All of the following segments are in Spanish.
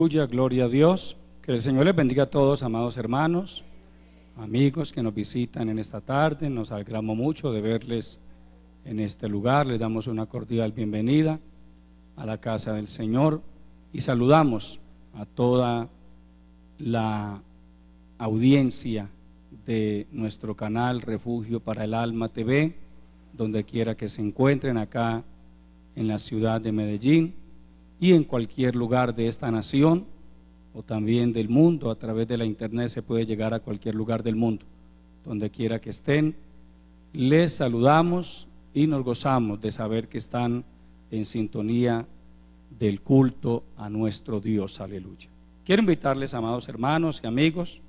Aleluya, gloria a Dios. Que el Señor les bendiga a todos, amados hermanos, amigos que nos visitan en esta tarde. Nos alegramos mucho de verles en este lugar. Les damos una cordial bienvenida a la casa del Señor y saludamos a toda la audiencia de nuestro canal Refugio para el Alma TV, donde quiera que se encuentren acá en la ciudad de Medellín y en cualquier lugar de esta nación o también del mundo. A través de la internet se puede llegar a cualquier lugar del mundo, donde quiera que estén. Les saludamos y nos gozamos de saber que están en sintonía del culto a nuestro Dios. Aleluya. Quiero invitarles, amados hermanos y amigos,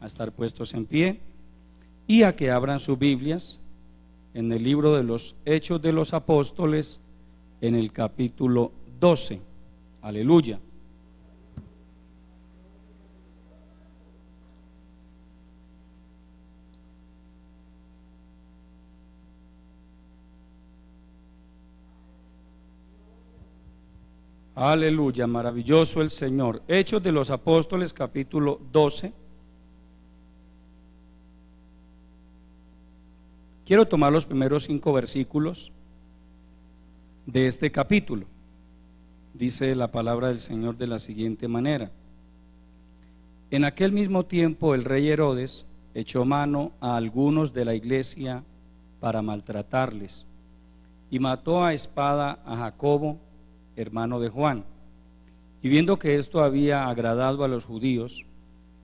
a estar puestos en pie y a que abran sus Biblias en el libro de los Hechos de los Apóstoles, en el capítulo 12. Aleluya. Aleluya, maravilloso el Señor. Hechos de los Apóstoles, capítulo 12. Quiero tomar los primeros 5 versículos de este capítulo. Dice la palabra del Señor de la siguiente manera: en aquel mismo tiempo el rey Herodes echó mano a algunos de la iglesia para maltratarles, y mató a espada a Jacobo, hermano de Juan. Y viendo que esto había agradado a los judíos,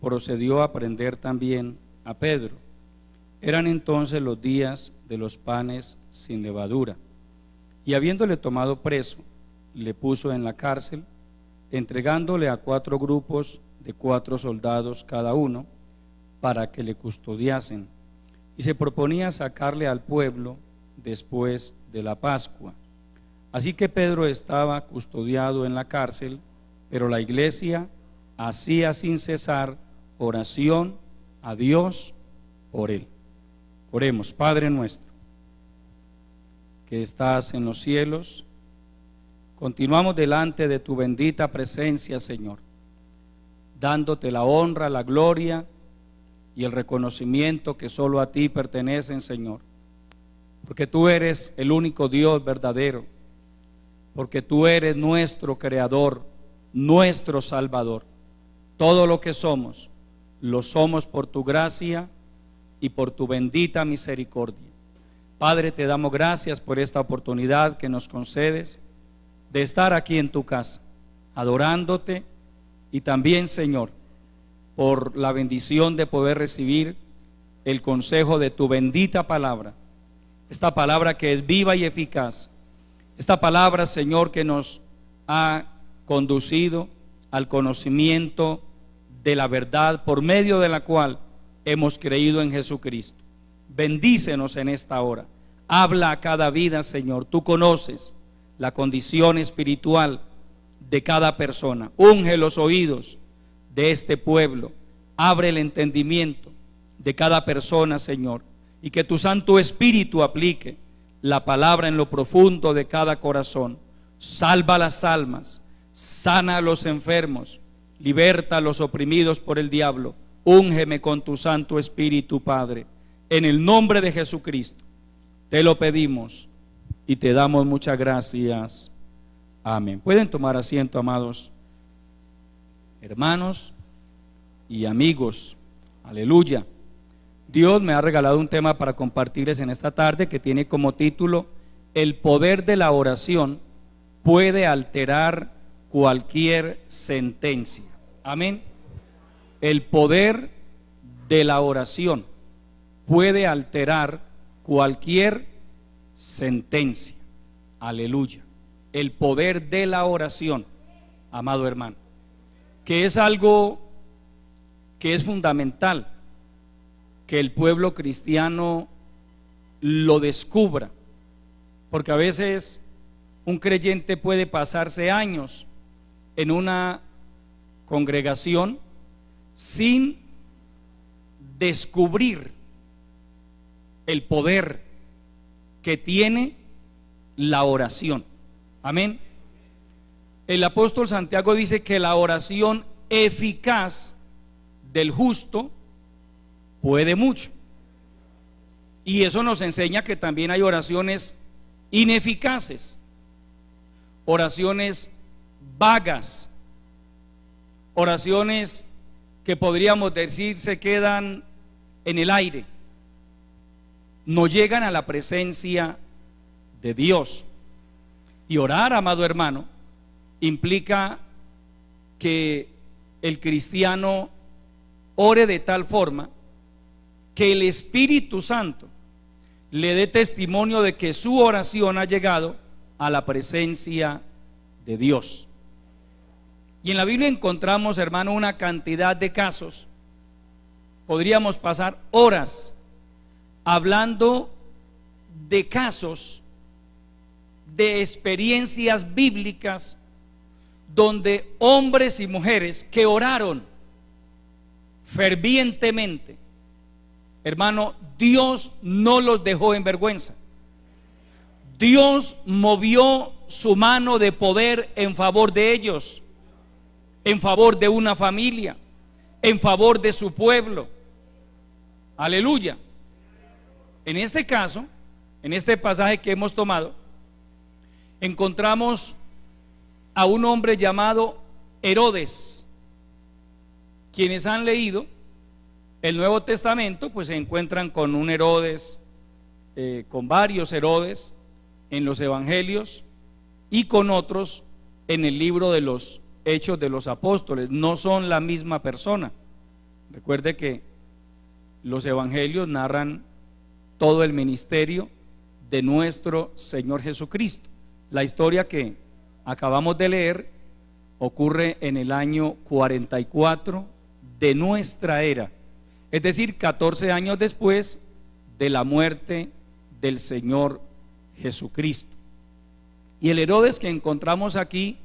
procedió a prender también a Pedro. Eran entonces los días de los panes sin levadura, y habiéndole tomado preso, le puso en la cárcel, entregándole a 4 grupos de 4 soldados cada uno, para que le custodiasen, y se proponía sacarle al pueblo después de la Pascua. Así que Pedro estaba custodiado en la cárcel, pero la iglesia hacía sin cesar oración a Dios por él. Oremos. Padre nuestro, que estás en los cielos, continuamos delante de tu bendita presencia, Señor, dándote la honra, la gloria y el reconocimiento que solo a ti pertenecen, Señor, porque tú eres el único Dios verdadero, porque tú eres nuestro Creador, nuestro Salvador. Todo lo que somos, lo somos por tu gracia y por tu bendita misericordia. Padre, te damos gracias por esta oportunidad que nos concedes de estar aquí en tu casa, adorándote, y también, Señor, por la bendición de poder recibir el consejo de tu bendita palabra, esta palabra que es viva y eficaz, esta palabra, Señor, que nos ha conducido al conocimiento de la verdad, por medio de la cual hemos creído en Jesucristo. Bendícenos en esta hora. Habla a cada vida, Señor. Tú conoces la condición espiritual de cada persona. Unge los oídos de este pueblo. Abre el entendimiento de cada persona, Señor, y que tu Santo Espíritu aplique la palabra en lo profundo de cada corazón. Salva las almas, sana a los enfermos, liberta a los oprimidos por el diablo. Úngeme con tu Santo Espíritu, Padre, en el nombre de Jesucristo. Te lo pedimos y te damos muchas gracias. Amén. Pueden tomar asiento, amados hermanos y amigos. Aleluya. Dios me ha regalado un tema para compartirles en esta tarde que tiene como título: el poder de la oración puede alterar cualquier sentencia. Amén. El poder de la oración puede alterar cualquier sentencia. Aleluya. El poder de la oración, amado hermano, que es algo que es fundamental que el pueblo cristiano lo descubra, porque a veces un creyente puede pasarse años en una congregación sin descubrir el poder que tiene la oración. Amén. el apóstol Santiago dice que la oración eficaz del justo puede mucho. Y eso nos enseña que también hay oraciones ineficaces, oraciones vagas, oraciones que podríamos decir se quedan en el aire, no llegan a la presencia de Dios. Y orar, amado hermano, implica que el cristiano ore de tal forma que el Espíritu Santo le dé testimonio de que su oración ha llegado a la presencia de Dios. Y en la Biblia encontramos, hermano, una cantidad de casos. Podríamos pasar horas hablando de casos, de experiencias bíblicas donde hombres y mujeres que oraron fervientemente, hermano, Dios no los dejó en vergüenza. Dios movió su mano de poder en favor de ellos, en favor de una familia, en favor de su pueblo. Aleluya. En este caso, en este pasaje que hemos tomado, encontramos a un hombre llamado Herodes. Quienes han leído el Nuevo Testamento, pues se encuentran con un Herodes, con varios Herodes en los evangelios y con otros en el libro de los Hechos de los Apóstoles. No son la misma persona. Recuerde que los evangelios narran todo el ministerio de nuestro Señor Jesucristo. La historia que acabamos de leer ocurre en el año 44 de nuestra era, es decir, 14 años después de la muerte del Señor Jesucristo. Y el Herodes que encontramos aquí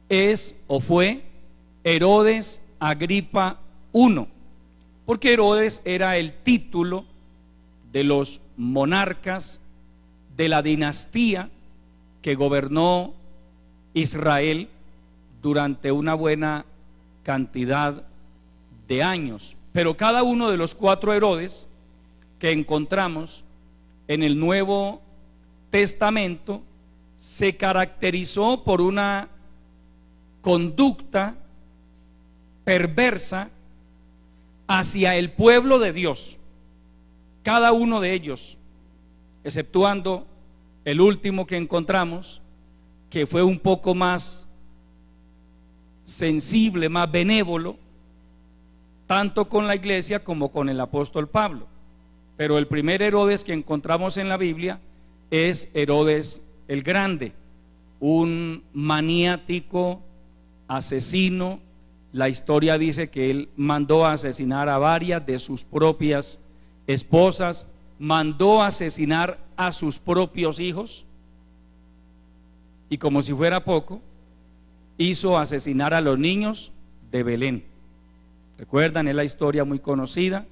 es o fue Herodes Agripa I, porque Herodes era el título de los monarcas de la dinastía que gobernó Israel durante una buena cantidad de años. Pero cada uno de los 4 Herodes que encontramos en el Nuevo Testamento se caracterizó por una conducta perversa hacia el pueblo de Dios. Cada uno de ellos, exceptuando el último que encontramos, que fue un poco más sensible, más benévolo, tanto con la iglesia como con el apóstol Pablo. Pero el primer Herodes que encontramos en la Biblia es Herodes el Grande, un maniático, asesino. La historia dice que él mandó a asesinar a varias de sus propias esposas, mandó a asesinar a sus propios hijos, y como si fuera poco, hizo asesinar a los niños de Belén. Recuerdan, es la historia muy conocida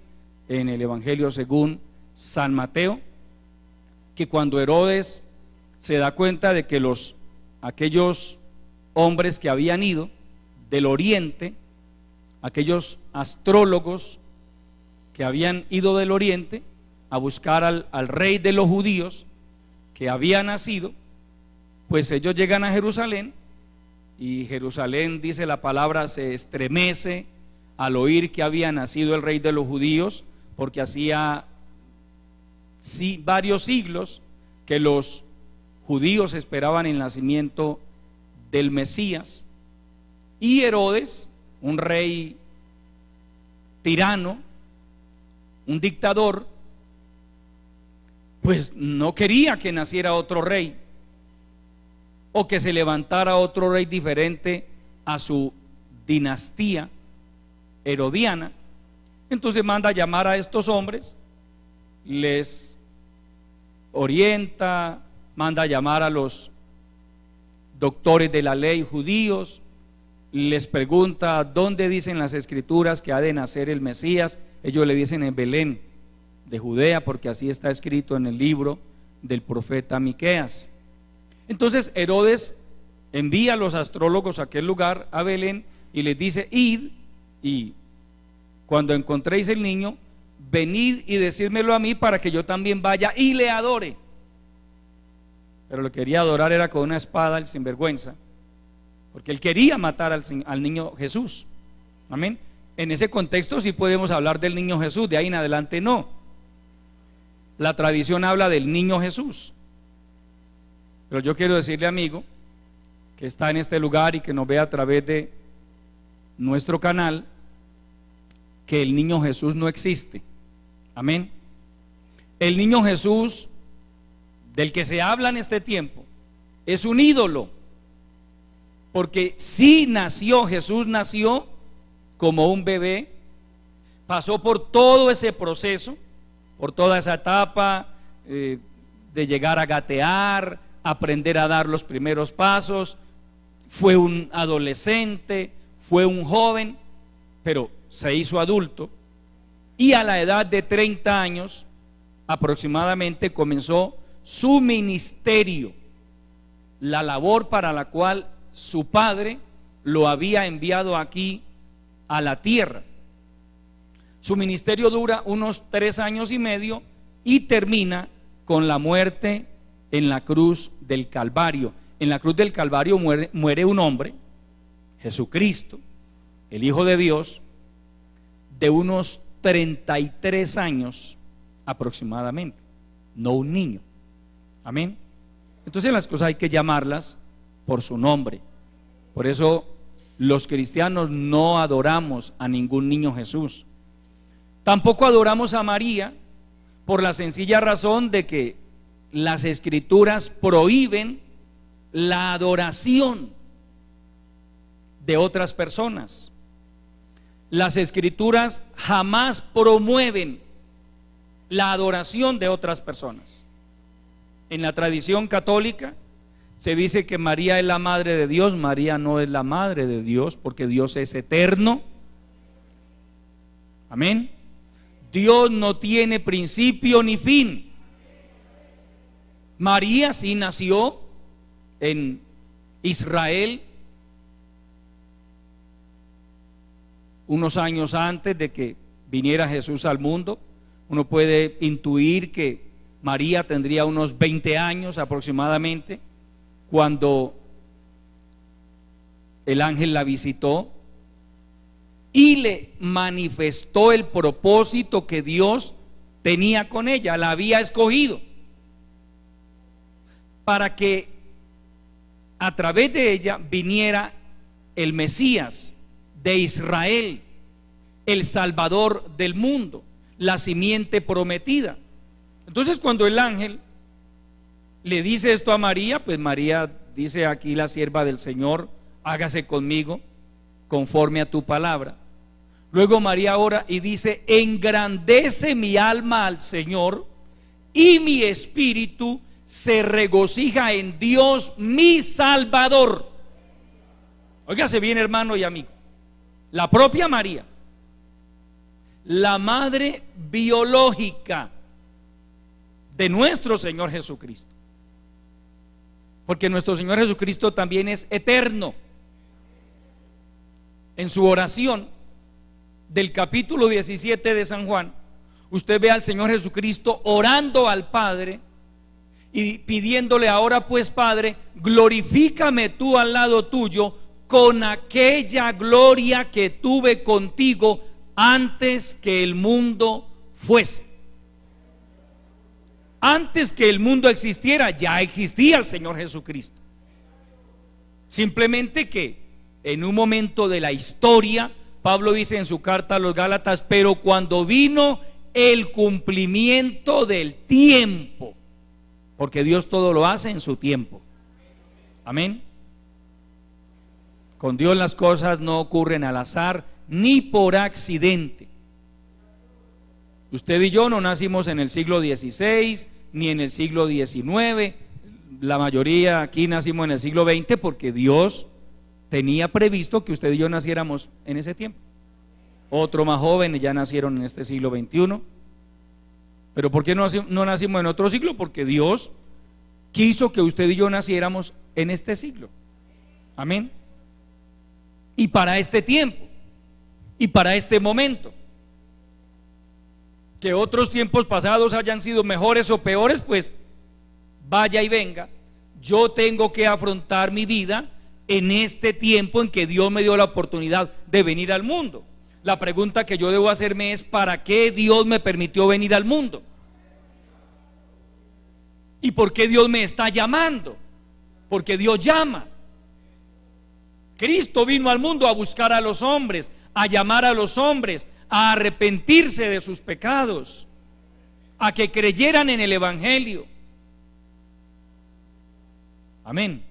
en el Evangelio según San Mateo, que cuando Herodes se da cuenta de que aquellos hombres que habían ido del oriente, aquellos astrólogos que habían ido del oriente a buscar al rey de los judíos que había nacido, pues ellos llegan a Jerusalén, y Jerusalén, dice la palabra, se estremece al oír que había nacido el rey de los judíos, porque hacía varios siglos que los judíos esperaban el nacimiento del Mesías. Y Herodes, un rey tirano, un dictador, pues no quería que naciera otro rey o que se levantara otro rey diferente a su dinastía herodiana. Entonces manda a llamar a estos hombres, les orienta, manda a llamar a los doctores de la ley judíos, les pregunta dónde dicen las escrituras que ha de nacer el Mesías. Ellos le dicen en Belén de Judea, porque así está escrito en el libro del profeta Miqueas. Entonces Herodes envía a los astrólogos a aquel lugar, a Belén, y les dice: id, y cuando encontréis el niño, venid y decídmelo a mí para que yo también vaya y le adore. Pero lo que quería adorar era con una espada, el sinvergüenza, porque él quería matar al niño Jesús. Amén. En ese contexto sí podemos hablar del niño Jesús, de ahí en adelante no. La tradición habla del niño Jesús. Pero yo quiero decirle, amigo, que está en este lugar y que nos ve a través de nuestro canal, que el niño Jesús no existe. Amén. El niño Jesús del que se habla en este tiempo es un ídolo, porque sí nació, Jesús nació como un bebé, pasó por todo ese proceso, por toda esa etapa de llegar a gatear, aprender a dar los primeros pasos, fue un adolescente, fue un joven, pero se hizo adulto, y a la edad de 30 años aproximadamente comenzó su ministerio, la labor para la cual su padre lo había enviado aquí a la tierra. Su ministerio dura unos 3 años y medio y termina con la muerte en la cruz del Calvario. En la cruz del Calvario muere un hombre, Jesucristo, el Hijo de Dios, de unos 33 años aproximadamente, no un niño. Amén. Entonces las cosas hay que llamarlas por su nombre. Por eso los cristianos no adoramos a ningún niño Jesús. Tampoco adoramos a María, por la sencilla razón de que las escrituras prohíben la adoración de otras personas. Las escrituras jamás promueven la adoración de otras personas. En la tradición católica se dice que María es la madre de Dios. María no es la madre de Dios, porque Dios es eterno. Amén. Dios no tiene principio ni fin. María sí nació en Israel unos años antes de que viniera Jesús al mundo. Uno puede intuir que María tendría unos 20 años aproximadamente cuando el ángel la visitó y le manifestó el propósito que Dios tenía con ella. La había escogido para que a través de ella viniera el Mesías de Israel, el Salvador del mundo, la simiente prometida. Entonces, cuando el ángel le dice esto a María, pues María dice: aquí la sierva del Señor, hágase conmigo conforme a tu palabra. Luego María ora y dice: engrandece mi alma al Señor, y mi espíritu se regocija en Dios mi Salvador. Óigase bien, hermano y amigo, la propia María, la madre biológica de nuestro Señor Jesucristo, porque nuestro Señor Jesucristo también es eterno. En su oración del capítulo 17 de San Juan, usted ve al Señor Jesucristo orando al Padre y pidiéndole: ahora pues, Padre, glorifícame tú al lado tuyo con aquella gloria que tuve contigo antes que el mundo fuese. Antes que el mundo existiera, ya existía el Señor Jesucristo. Simplemente que en un momento de la historia, Pablo dice en su carta a los Gálatas: pero cuando vino el cumplimiento del tiempo, porque Dios todo lo hace en su tiempo. Amén. Con Dios las cosas no ocurren al azar ni por accidente. Usted y yo no nacimos en el siglo XVI ni en el siglo XIX. La mayoría aquí nacimos en el siglo XX porque Dios tenía previsto que usted y yo naciéramos en ese tiempo. Otros más jóvenes ya nacieron en este siglo XXI. Pero ¿por qué no nacimos en otro siglo? Porque Dios quiso que usted y yo naciéramos en este siglo. Amén. Y para este tiempo, y para este momento. Que otros tiempos pasados hayan sido mejores o peores, pues vaya y venga. Yo tengo que afrontar mi vida en este tiempo en que Dios me dio la oportunidad de venir al mundo. La pregunta que yo debo hacerme es: ¿para qué Dios me permitió venir al mundo? ¿Y por qué Dios me está llamando? Porque Dios llama. Cristo vino al mundo a buscar a los hombres, a llamar a los hombres a arrepentirse de sus pecados, a que creyeran en el Evangelio. Amén.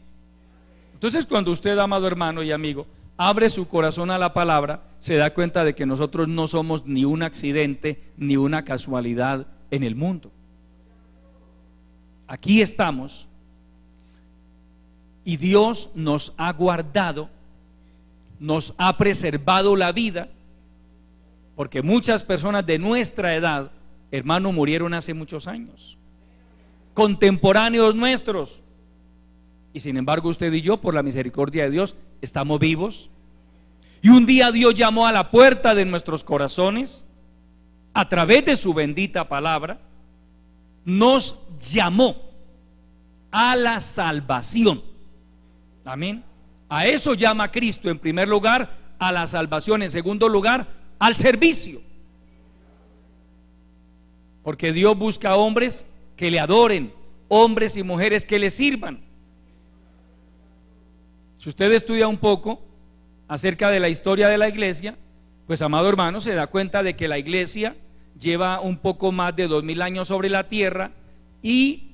Entonces, cuando usted, amado hermano y amigo, abre su corazón a la palabra, se da cuenta de que nosotros no somos ni un accidente ni una casualidad en el mundo. Aquí estamos y Dios nos ha guardado, nos ha preservado la vida, porque muchas personas de nuestra edad, hermano, murieron hace muchos años, contemporáneos nuestros, y sin embargo usted y yo, por la misericordia de Dios, estamos vivos. Y un día Dios llamó a la puerta de nuestros corazones a través de su bendita palabra, nos llamó a la salvación. Amén. A eso llama Cristo, en primer lugar, a la salvación; en segundo lugar, al servicio. Porque Dios busca hombres que le adoren, hombres y mujeres que le sirvan. Si usted estudia un poco acerca de la historia de la iglesia, pues, amado hermano, se da cuenta de que la iglesia lleva un poco más de 2000 años sobre la tierra, y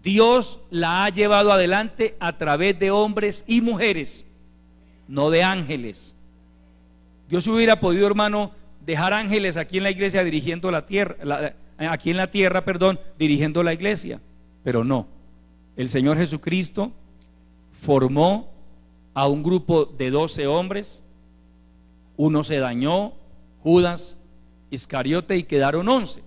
Dios la ha llevado adelante a través de hombres y mujeres, no de ángeles. Dios hubiera podido, hermano, dejar ángeles aquí en la iglesia dirigiendo la tierra, aquí en la tierra, dirigiendo la iglesia, pero no. El Señor Jesucristo formó a un grupo de 12 hombres. Uno se dañó, Judas Iscariote, y quedaron 11.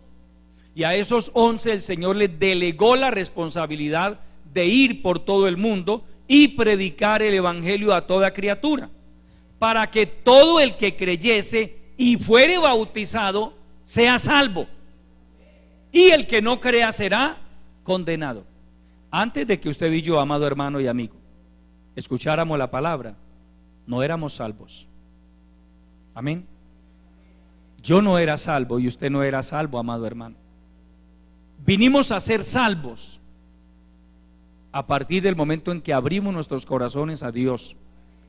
Y a esos 11 el Señor les delegó la responsabilidad de ir por todo el mundo y predicar el evangelio a toda criatura, para que todo el que creyese y fuere bautizado sea salvo, y el que no crea será condenado. Antes de que usted y yo, amado hermano y amigo, escucháramos la palabra, no éramos salvos. Amén. Yo no era salvo y usted no era salvo, amado hermano. Vinimos a ser salvos a partir del momento en que abrimos nuestros corazones a Dios,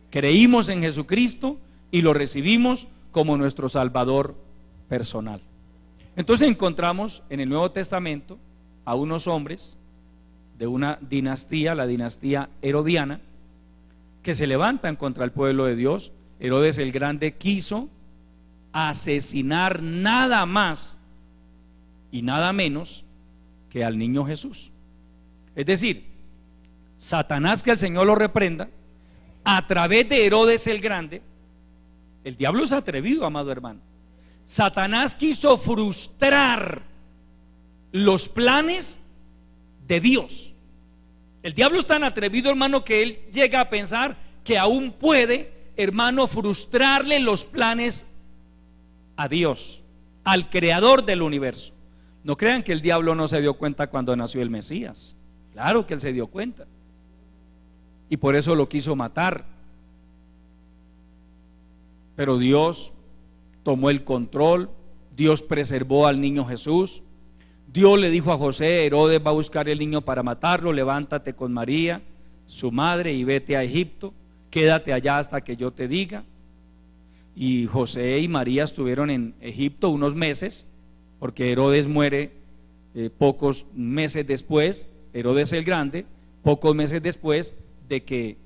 creímos en Jesucristo y lo recibimos como nuestro Salvador personal. Entonces encontramos en el Nuevo Testamento a unos hombres de una dinastía, la dinastía herodiana, que se levantan contra el pueblo de Dios. Herodes el Grande quiso asesinar nada más y nada menos que al niño Jesús. Es decir, Satanás, que el Señor lo reprenda, a través de Herodes el Grande, el diablo es atrevido, amado hermano. Satanás quiso frustrar los planes de Dios. El diablo es tan atrevido, hermano, que él llega a pensar que aún puede, hermano, frustrarle los planes a Dios, al creador del universo. No crean que el diablo no se dio cuenta cuando nació el Mesías. Claro que él se dio cuenta, y por eso lo quiso matar. Pero Dios tomó el control, Dios preservó al niño Jesús. Dios le dijo a José: Herodes va a buscar el niño para matarlo, levántate con María, su madre, y vete a Egipto, quédate allá hasta que yo te diga. Y José y María estuvieron en Egipto unos meses, porque Herodes muere pocos meses después, Herodes el Grande, pocos meses después de que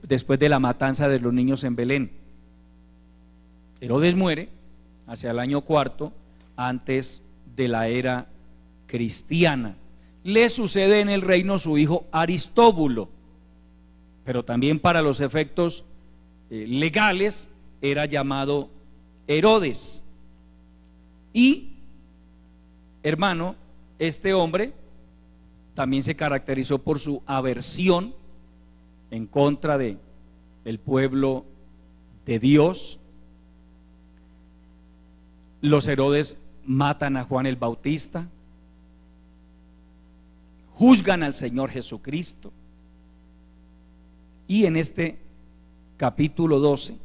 después de la matanza de los niños en Belén. Herodes muere hacia el año 4 antes de la era cristiana. Le sucede en el reino su hijo Aristóbulo, pero también para los efectos legales era llamado Herodes. Y, hermano, este hombre también se caracterizó por su aversión en contra de el pueblo de Dios. Los Herodes matan a Juan el Bautista, juzgan al Señor Jesucristo. Y en este capítulo 12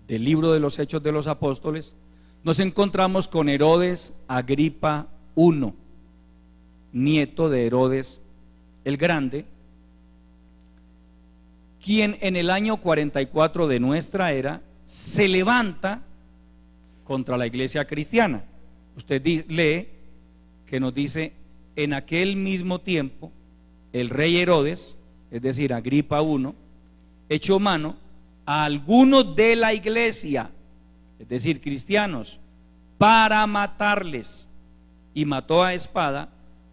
del libro de los Hechos de los Apóstoles nos encontramos con Herodes Agripa I, nieto de Herodes el Grande, quien en el año 44 de nuestra era se levanta contra la iglesia cristiana. Usted lee que nos dice: en aquel mismo tiempo el rey Herodes, es decir, Agripa I, echó mano a algunos de la iglesia, es decir, cristianos, para matarles, y mató a espada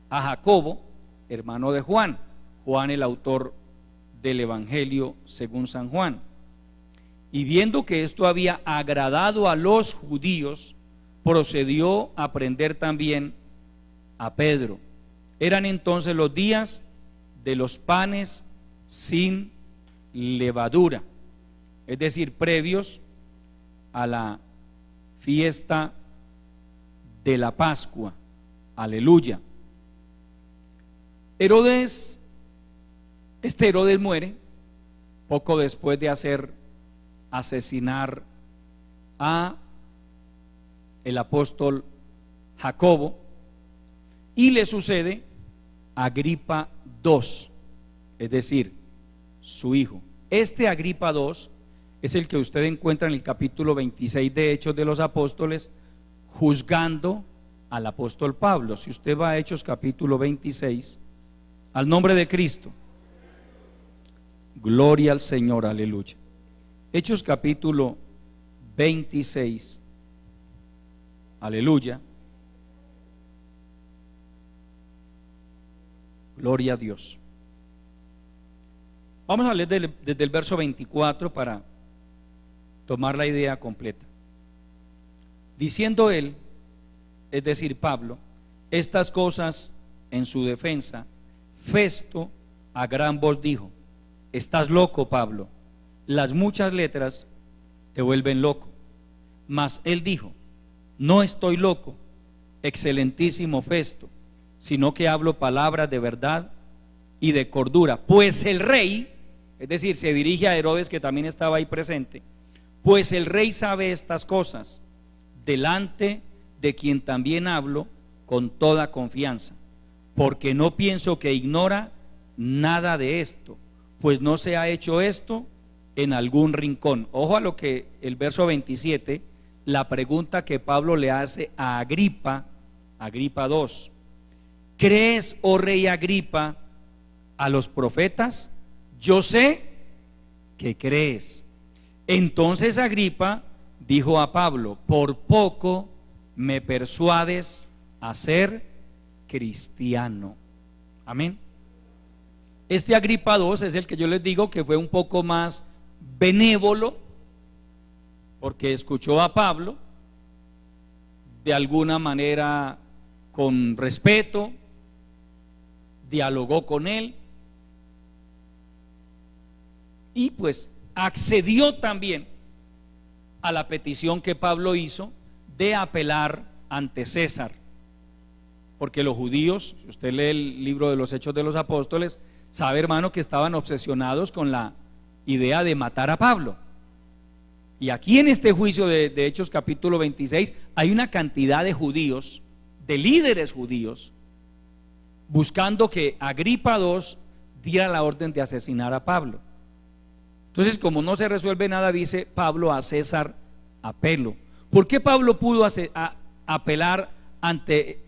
a Jacobo, hermano de Juan, Juan el autor del Evangelio según San Juan. Y viendo que esto había agradado a los judíos, procedió a prender también a Pedro. Eran entonces los días de los panes sin levadura, es decir, previos a la fiesta de la Pascua. Aleluya. Herodes muere poco después de hacer asesinar a el apóstol Jacobo, y le sucede Agripa II, es decir, su hijo. Este Agripa II es el que usted encuentra en el capítulo 26 de Hechos de los Apóstoles, juzgando al apóstol Pablo. Si usted va a Hechos capítulo 26, al nombre de Cristo, gloria al Señor, aleluya. Hechos capítulo 26, aleluya, gloria a Dios. Vamos a leer desde el verso 24 para tomar la idea completa. Diciendo él, es decir, Pablo, estas cosas en su defensa, Festo a gran voz dijo: estás loco, Pablo, las muchas letras te vuelven loco. Mas él dijo: no estoy loco, excelentísimo Festo, sino que hablo palabras de verdad y de cordura. Pues el rey, es decir, se dirige a Herodes, que también estaba ahí presente, pues el rey sabe estas cosas, delante de quien también hablo con toda confianza, porque no pienso que ignora nada de esto, pues no se ha hecho esto en algún rincón. Ojo a lo que el verso 27, la pregunta que Pablo le hace a Agripa II: ¿crees, oh rey Agripa, a los profetas? Yo sé que crees. Entonces Agripa dijo a Pablo: por poco me persuades a ser cristiano. Amén. Este Agripa II es el que yo les digo que fue un poco más benévolo, porque escuchó a Pablo de alguna manera con respeto, dialogó con él y pues accedió también a la petición que Pablo hizo de apelar ante César, porque los judíos, si usted lee el libro de los Hechos de los Apóstoles, sabe, hermano, que estaban obsesionados con la idea de matar a Pablo. Y aquí en este juicio de Hechos capítulo 26 hay una cantidad de judíos, de líderes judíos, buscando que Agripa II diera la orden de asesinar a Pablo. Entonces, como no se resuelve nada, dice Pablo a César: apelo. ¿Por qué Pablo pudo apelar ante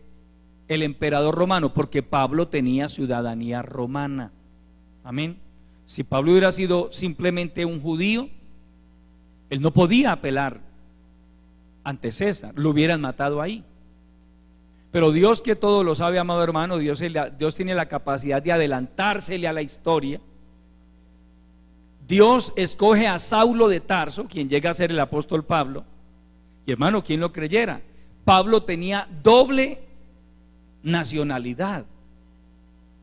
el emperador romano? Porque Pablo tenía ciudadanía romana. Amén. Si Pablo hubiera sido simplemente un judío, él no podía apelar ante César, lo hubieran matado ahí. Pero Dios, que todo lo sabe, amado hermano, Dios tiene la capacidad de adelantársele a la historia. Dios escoge a Saulo de Tarso, quien llega a ser el apóstol Pablo. Y hermano, ¿quién lo creyera? Pablo tenía doble nacionalidad.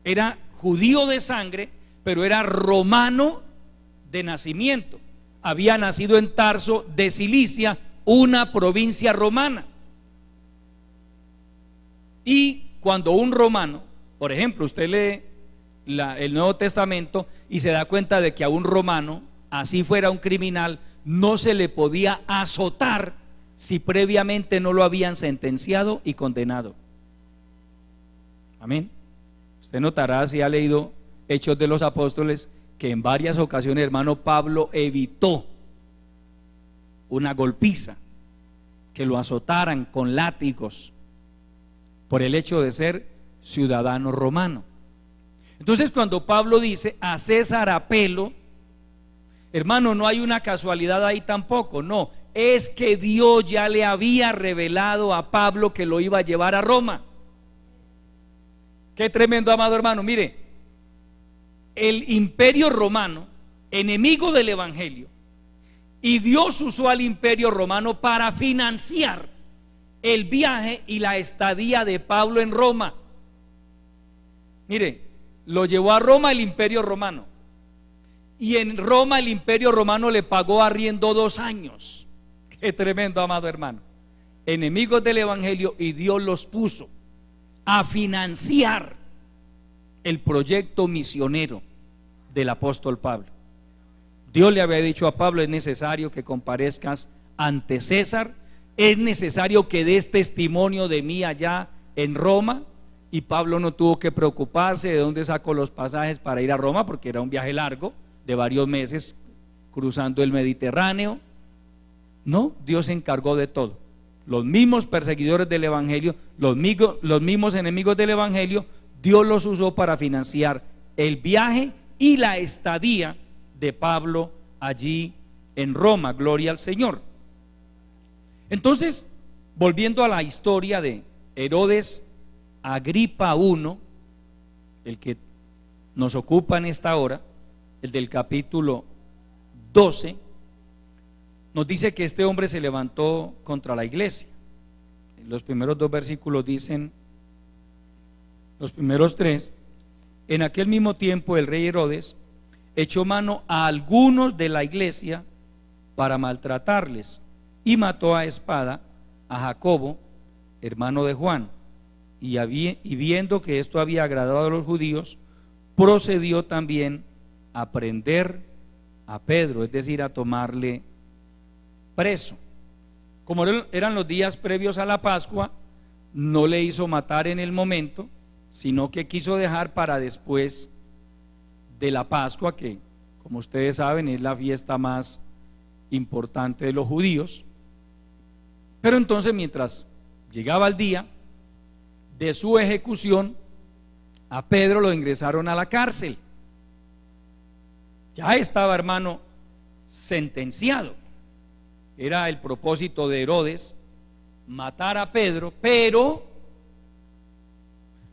Era judío de sangre, pero era romano de nacimiento. Había nacido en Tarso de Cilicia, una provincia romana. Y cuando un romano, por ejemplo, usted lee el Nuevo Testamento y se da cuenta de que a un romano, así fuera un criminal, no se le podía azotar si previamente no lo habían sentenciado y condenado. Amén. Usted notará, si ha leído Hechos de los Apóstoles, que en varias ocasiones, hermano, Pablo evitó una golpiza, que lo azotaran con látigos por el hecho de ser ciudadano romano. Entonces, cuando Pablo dice a César apelo, hermano, no hay una casualidad ahí tampoco, no, es que Dios ya le había revelado a Pablo que lo iba a llevar a Roma. Qué tremendo, amado hermano. Mire, el imperio romano, enemigo del evangelio, y Dios usó al imperio romano para financiar el viaje y la estadía de Pablo en Roma. Mire, lo llevó a Roma el imperio romano, y en Roma el imperio romano le pagó arriendo 2 años. Qué tremendo, amado hermano. Enemigos del evangelio, y Dios los puso a financiar el proyecto misionero del apóstol Pablo. Dios le había dicho a Pablo: es necesario que comparezcas ante César, es necesario que des testimonio de mí allá en Roma. Y Pablo no tuvo que preocuparse de dónde sacó los pasajes para ir a Roma, porque era un viaje largo de varios meses cruzando el Mediterráneo. No, Dios se encargó de todo. Los mismos perseguidores del evangelio, los mismos enemigos del evangelio, Dios los usó para financiar el viaje y la estadía de Pablo allí en Roma. Gloria al Señor. Entonces, volviendo a la historia de Herodes Agripa I, el que nos ocupa en esta hora, el del capítulo 12, nos dice que este hombre se levantó contra la iglesia. Los primeros 2 versículos dicen, los primeros 3: en aquel mismo tiempo el rey Herodes echó mano a algunos de la iglesia para maltratarles, y mató a espada a Jacobo, hermano de Juan, y viendo que esto había agradado a los judíos, procedió también a prender a Pedro, es decir, a tomarle preso. Como eran los días previos a la Pascua, no le hizo matar en el momento, sino que quiso dejar para después de la Pascua, que, como ustedes saben, es la fiesta más importante de los judíos. Pero entonces, mientras llegaba el día de su ejecución, a Pedro lo ingresaron a la cárcel. Ya estaba, hermano, sentenciado. Era el propósito de Herodes matar a Pedro, pero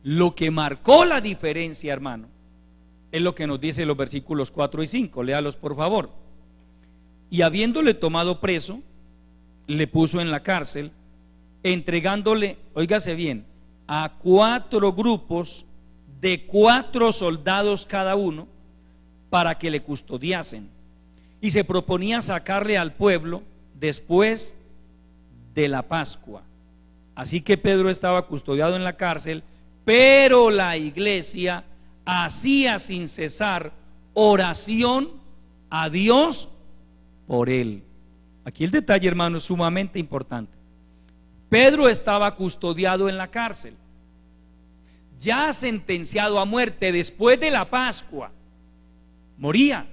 lo que marcó la diferencia, hermano, es lo que nos dice los versículos 4 y 5. Léalos, por favor. Y habiéndole tomado preso, le puso en la cárcel, entregándole, óigase bien, a 4 grupos de 4 soldados cada uno, para que le custodiasen, y se proponía sacarle al pueblo después de la Pascua. Así que Pedro estaba custodiado en la cárcel, pero la iglesia hacía sin cesar oración a Dios por él. Aquí el detalle, hermano, es sumamente importante. Pedro estaba custodiado en la cárcel, ya sentenciado a muerte después de la Pascua, moría.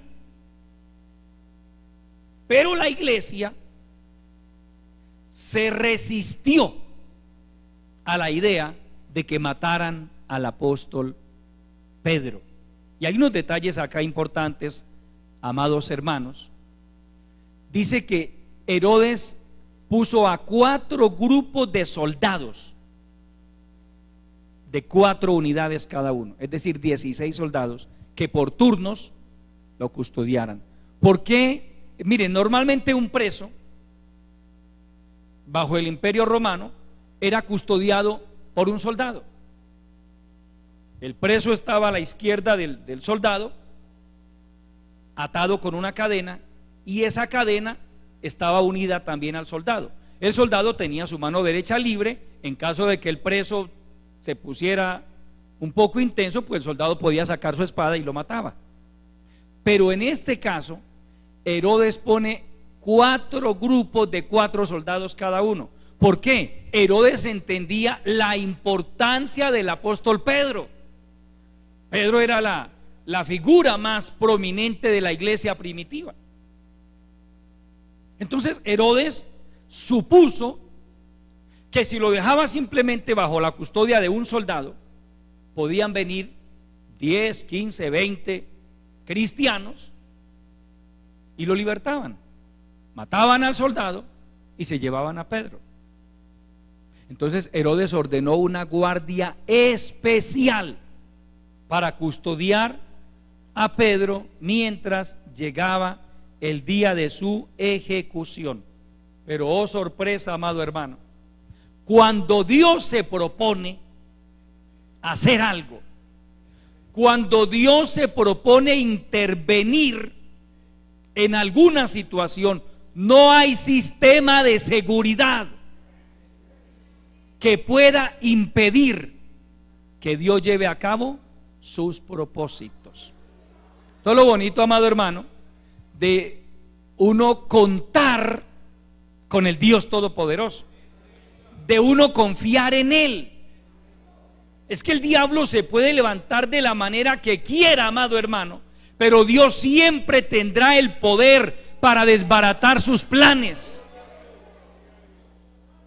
Pero la iglesia se resistió a la idea de que mataran al apóstol Pedro. Y hay unos detalles acá importantes, amados hermanos. Dice que Herodes puso a 4 grupos de soldados, de 4 unidades cada uno, es decir, 16 soldados, que por turnos lo custodiaran. ¿Por qué? Miren, normalmente un preso bajo el imperio romano era custodiado por un soldado. El preso estaba a la izquierda del soldado atado con una cadena, y esa cadena estaba unida también al soldado. El soldado tenía su mano derecha libre. En caso de que el preso se pusiera un poco intenso, pues el soldado podía sacar su espada y lo mataba. Pero en este caso, Herodes pone 4 grupos de 4 soldados cada uno. ¿Por qué? Herodes entendía la importancia del apóstol Pedro. Pedro era la figura más prominente de la iglesia primitiva. Entonces Herodes supuso que si lo dejaba simplemente bajo la custodia de un soldado, podían venir 10, 15, 20 cristianos y lo libertaban. Mataban al soldado y se llevaban a Pedro. Entonces Herodes ordenó una guardia especial para custodiar a Pedro mientras llegaba el día de su ejecución. Pero oh sorpresa, amado hermano, cuando Dios se propone hacer algo, cuando Dios se propone intervenir en alguna situación, no hay sistema de seguridad que pueda impedir que Dios lleve a cabo sus propósitos. Todo lo bonito, amado hermano, de uno contar con el Dios Todopoderoso, de uno confiar en Él. Es que el diablo se puede levantar de la manera que quiera, amado hermano, pero Dios siempre tendrá el poder para desbaratar sus planes,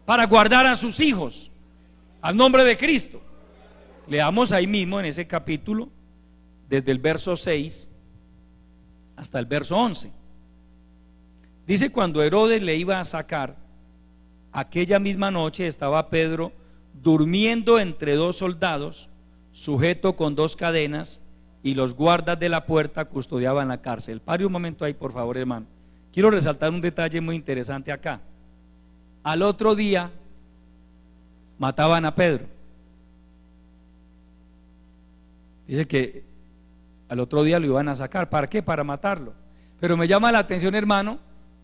para guardar a sus hijos, al nombre de Cristo. Leamos ahí mismo en ese capítulo, desde el verso 6 hasta el verso 11. Dice: cuando Herodes le iba a sacar, aquella misma noche estaba Pedro durmiendo entre 2 soldados, sujeto con 2 cadenas, y los guardas de la puerta custodiaban la cárcel. Pare un momento ahí, por favor, hermano. Quiero resaltar un detalle muy interesante acá. Al otro día mataban a Pedro. Dice que al otro día lo iban a sacar. ¿Para qué? Para matarlo. Pero me llama la atención, hermano,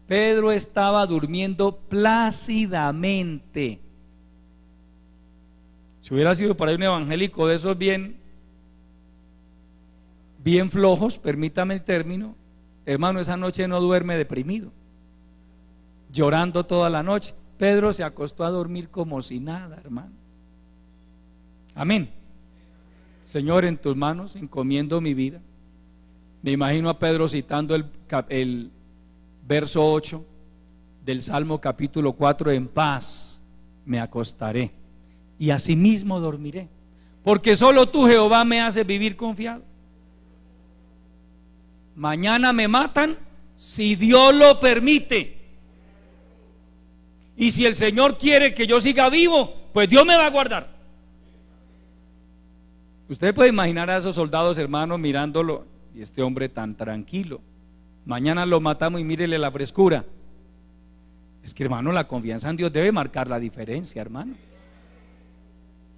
Pedro estaba durmiendo plácidamente. Si hubiera sido para un evangélico de esos bien flojos, permítame el término, hermano, esa noche no duerme deprimido, llorando toda la noche. Pedro se acostó a dormir como si nada, hermano. Amén. Señor, en tus manos encomiendo mi vida. Me imagino a Pedro citando el verso 8 del Salmo capítulo 4: en paz me acostaré y asimismo dormiré, porque solo tú, Jehová, me haces vivir confiado. Mañana me matan si Dios lo permite, y si el Señor quiere que yo siga vivo, pues Dios me va a guardar. Usted puede imaginar a esos soldados, hermanos, mirándolo, y este hombre tan tranquilo. Mañana lo matamos y mírele la frescura. Es que, hermano, la confianza en Dios debe marcar la diferencia, hermano.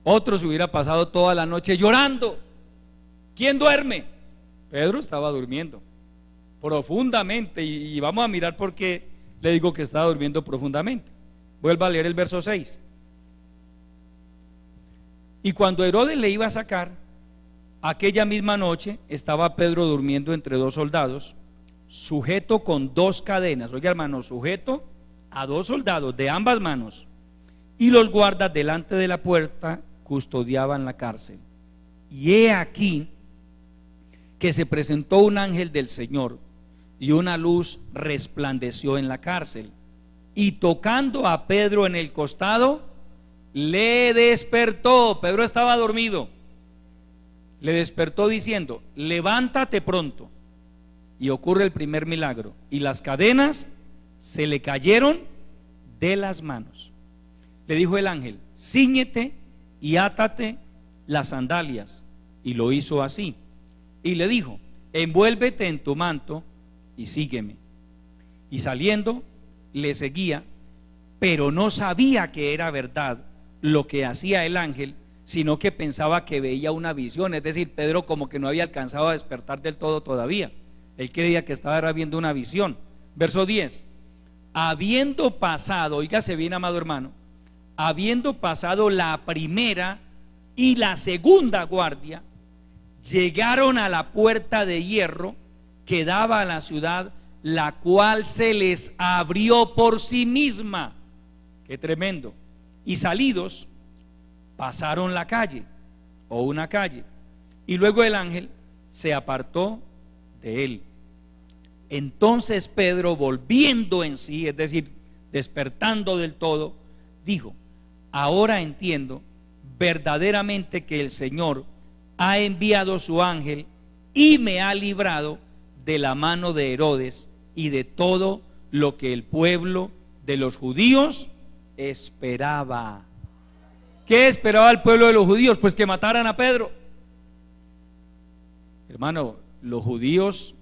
Otro se hubiera pasado toda la noche llorando. ¿Quién duerme? Pedro estaba durmiendo profundamente, y vamos a mirar por qué le digo que estaba durmiendo profundamente. Vuelva a leer el verso 6. Y cuando Herodes le iba a sacar, aquella misma noche estaba Pedro durmiendo entre 2 soldados, sujeto con 2 cadenas. Oiga, hermano, sujeto a 2 soldados de ambas manos, y los guardas delante de la puerta custodiaban la cárcel. Y he aquí que se presentó un ángel del Señor, y una luz resplandeció en la cárcel, y tocando a Pedro en el costado, le despertó. Pedro estaba dormido. Le despertó diciendo: levántate pronto. Y ocurre el primer milagro, y las cadenas se le cayeron de las manos. Le dijo el ángel: cíñete y átate las sandalias. Y lo hizo así. Y le dijo: envuélvete en tu manto y sígueme. Y saliendo le seguía, pero no sabía que era verdad lo que hacía el ángel, sino que pensaba que veía una visión. Es decir, Pedro como que no había alcanzado a despertar del todo todavía. Él creía que estaba viendo una visión. Verso 10. Habiendo pasado, oígase bien, amado hermano, habiendo pasado la primera y la segunda guardia, llegaron a la puerta de hierro que daba a la ciudad, la cual se les abrió por sí misma. Qué tremendo. Y salidos, pasaron la calle, o una calle, y luego el ángel se apartó de él. Entonces Pedro, volviendo en sí, es decir, despertando del todo, dijo: ahora entiendo verdaderamente que el Señor ha enviado su ángel y me ha librado de la mano de Herodes y de todo lo que el pueblo de los judíos esperaba. ¿Qué esperaba el pueblo de los judíos? Pues que mataran a Pedro. Hermano, los judíos,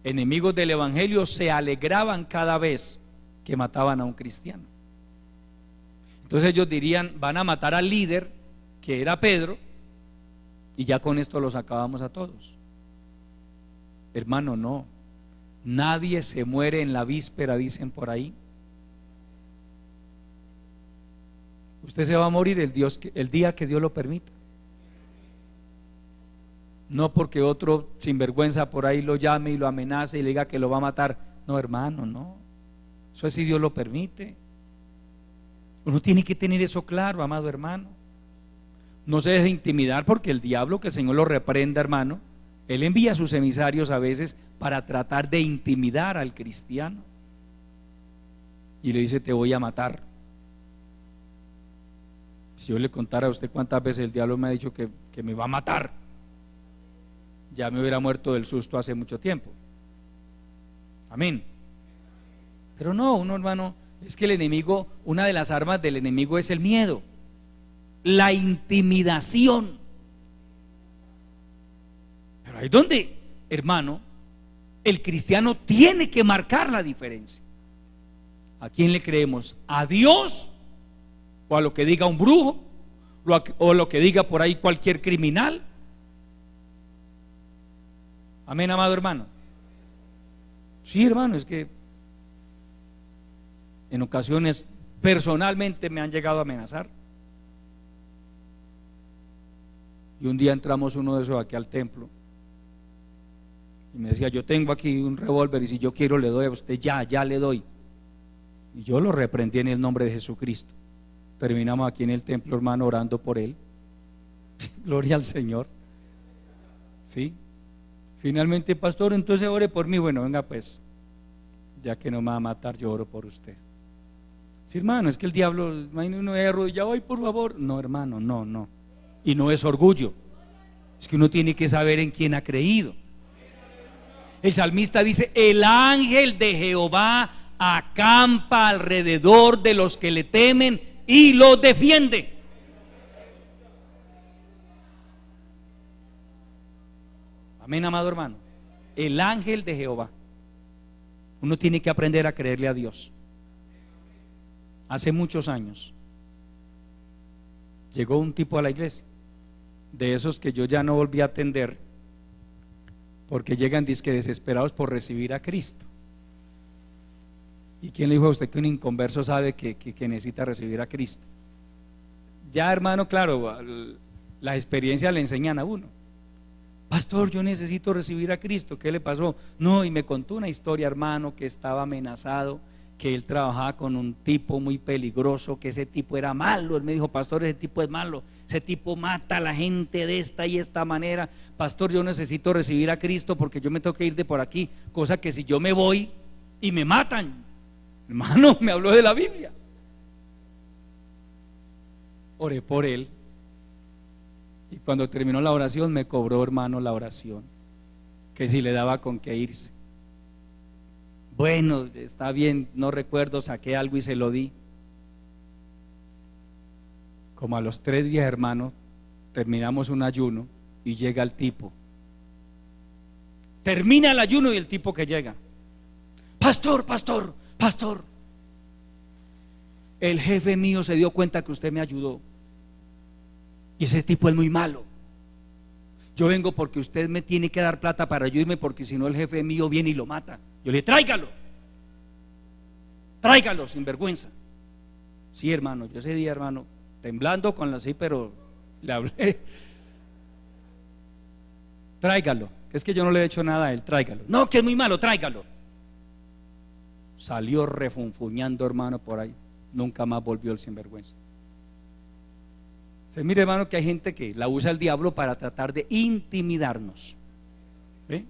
enemigos del evangelio, se alegraban cada vez que mataban a un cristiano. Entonces ellos dirían: van a matar al líder, que era Pedro, y ya con esto los acabamos a todos. Hermano, no. Nadie se muere en la víspera, dicen por ahí. Usted se va a morir el día que Dios lo permita. No porque otro sinvergüenza por ahí lo llame y lo amenace y le diga que lo va a matar. No, hermano, no. Eso es si Dios lo permite. Uno tiene que tener eso claro, amado hermano. No se deje intimidar, porque el diablo, que el Señor lo reprenda, hermano, él envía a sus emisarios a veces para tratar de intimidar al cristiano. Y le dice: te voy a matar. Si yo le contara a usted cuántas veces el diablo me ha dicho que me va a matar, ya me hubiera muerto del susto hace mucho tiempo. Amén. Pero no, uno, hermano, es que el enemigo, una de las armas del enemigo es el miedo, la intimidación. Pero ahí donde, hermano, el cristiano tiene que marcar la diferencia. ¿A quién le creemos? ¿A Dios? ¿O a lo que diga un brujo? ¿O lo que diga por ahí cualquier criminal? Amén, amado hermano. Sí, hermano, es que en ocasiones personalmente me han llegado a amenazar. Y un día entramos uno de esos aquí al templo y me decía: yo tengo aquí un revólver y si yo quiero le doy a usted, ya le doy. Y yo lo reprendí en el nombre de Jesucristo. Terminamos aquí en el templo, hermano, orando por él. Gloria al Señor. ¿Sí? Finalmente: pastor, entonces ore por mí. Bueno, venga pues, ya que no me va a matar, yo oro por usted. Sí, hermano, es que el diablo, imagínate uno de arrodillado: ay, por favor. No, hermano, no. Y no es orgullo, es que uno tiene que saber en quién ha creído. El salmista dice: el ángel de Jehová acampa alrededor de los que le temen y los defiende. Amén, amado hermano. El ángel de Jehová. Uno tiene que aprender a creerle a Dios. Hace muchos años llegó un tipo a la iglesia, de esos que yo ya no volví a atender, porque llegan disque desesperados por recibir a Cristo. ¿Y quién le dijo a usted que un inconverso sabe que necesita recibir a Cristo? Ya, hermano, claro, las experiencias le enseñan a uno. Pastor, yo necesito recibir a Cristo. ¿Qué le pasó? No, y me contó una historia, hermano, que estaba amenazado, que él trabajaba con un tipo muy peligroso, que ese tipo era malo. Él me dijo: pastor, ese tipo es malo, ese tipo mata a la gente de esta y esta manera. Pastor, yo necesito recibir a Cristo porque yo me tengo que ir de por aquí, cosa que si yo me voy y me matan. Hermano, me habló de la Biblia. Oré por él, y cuando terminó la oración me cobró, hermano, la oración, que si le daba con qué irse. Bueno, está bien, no recuerdo, saqué algo y se lo di. Como a los 3 días, hermano, terminamos un ayuno y llega el tipo. Termina el ayuno y el tipo que llega: pastor, el jefe mío se dio cuenta que usted me ayudó y ese tipo es muy malo yo vengo porque usted me tiene que dar plata para yo irme, porque si no el jefe mío viene y lo mata. Yo le digo, tráigalo, sin vergüenza. Sí, hermano, yo ese día, hermano, temblando con la sí, pero le hablé. Tráigalo, que es que yo no le he hecho nada a él, tráigalo. No, que es muy malo, tráigalo. Salió refunfuñando, hermano, por ahí. Nunca más volvió el sinvergüenza. Se mire, hermano, que hay gente que la usa el diablo para tratar de intimidarnos. ¿Ve?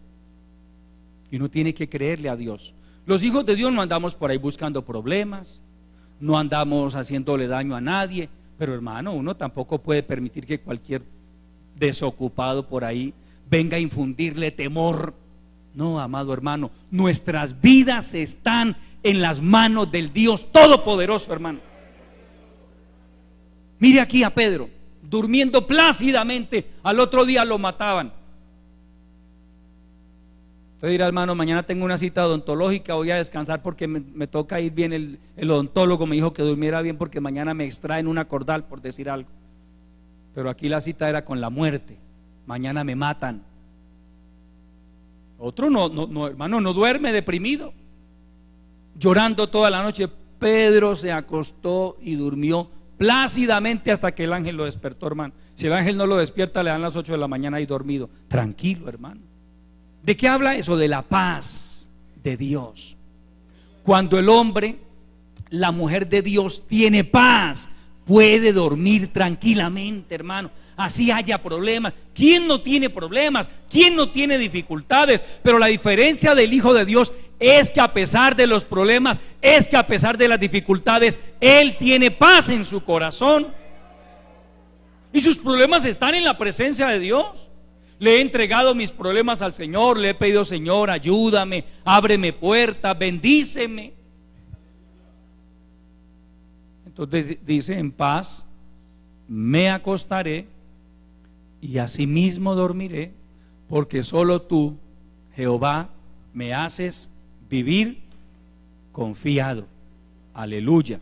Y uno tiene que creerle a Dios. Los hijos de Dios no andamos por ahí buscando problemas, no andamos haciéndole daño a nadie, pero hermano, uno tampoco puede permitir que cualquier desocupado por ahí venga a infundirle temor. No, amado hermano, nuestras vidas están en las manos del Dios Todopoderoso, hermano. Mire aquí a Pedro, durmiendo plácidamente, al otro día lo mataban. Usted dirá, hermano, mañana tengo una cita odontológica, voy a descansar porque me toca ir bien. El odontólogo me dijo que durmiera bien porque mañana me extraen una cordal, por decir algo. Pero aquí la cita era con la muerte, mañana me matan. Otro no, hermano, no duerme, deprimido, llorando toda la noche. Pedro se acostó y durmió plácidamente hasta que el ángel lo despertó, hermano. Si el ángel no lo despierta, le dan las 8 de la mañana ahí dormido. Tranquilo, hermano. ¿De qué habla eso? De la paz de Dios. Cuando el hombre, la mujer de Dios tiene paz, puede dormir tranquilamente, hermano. Así haya problemas. ¿Quién no tiene problemas? ¿Quién no tiene dificultades? Pero la diferencia del Hijo de Dios es que a pesar de los problemas, es que a pesar de las dificultades, Él tiene paz en su corazón. Y sus problemas están en la presencia de Dios. Le he entregado mis problemas al Señor, le he pedido, Señor, ayúdame, ábreme puertas, bendíceme. Entonces dice, en paz me acostaré y asimismo dormiré, porque solo tú, Jehová, me haces vivir confiado. Aleluya.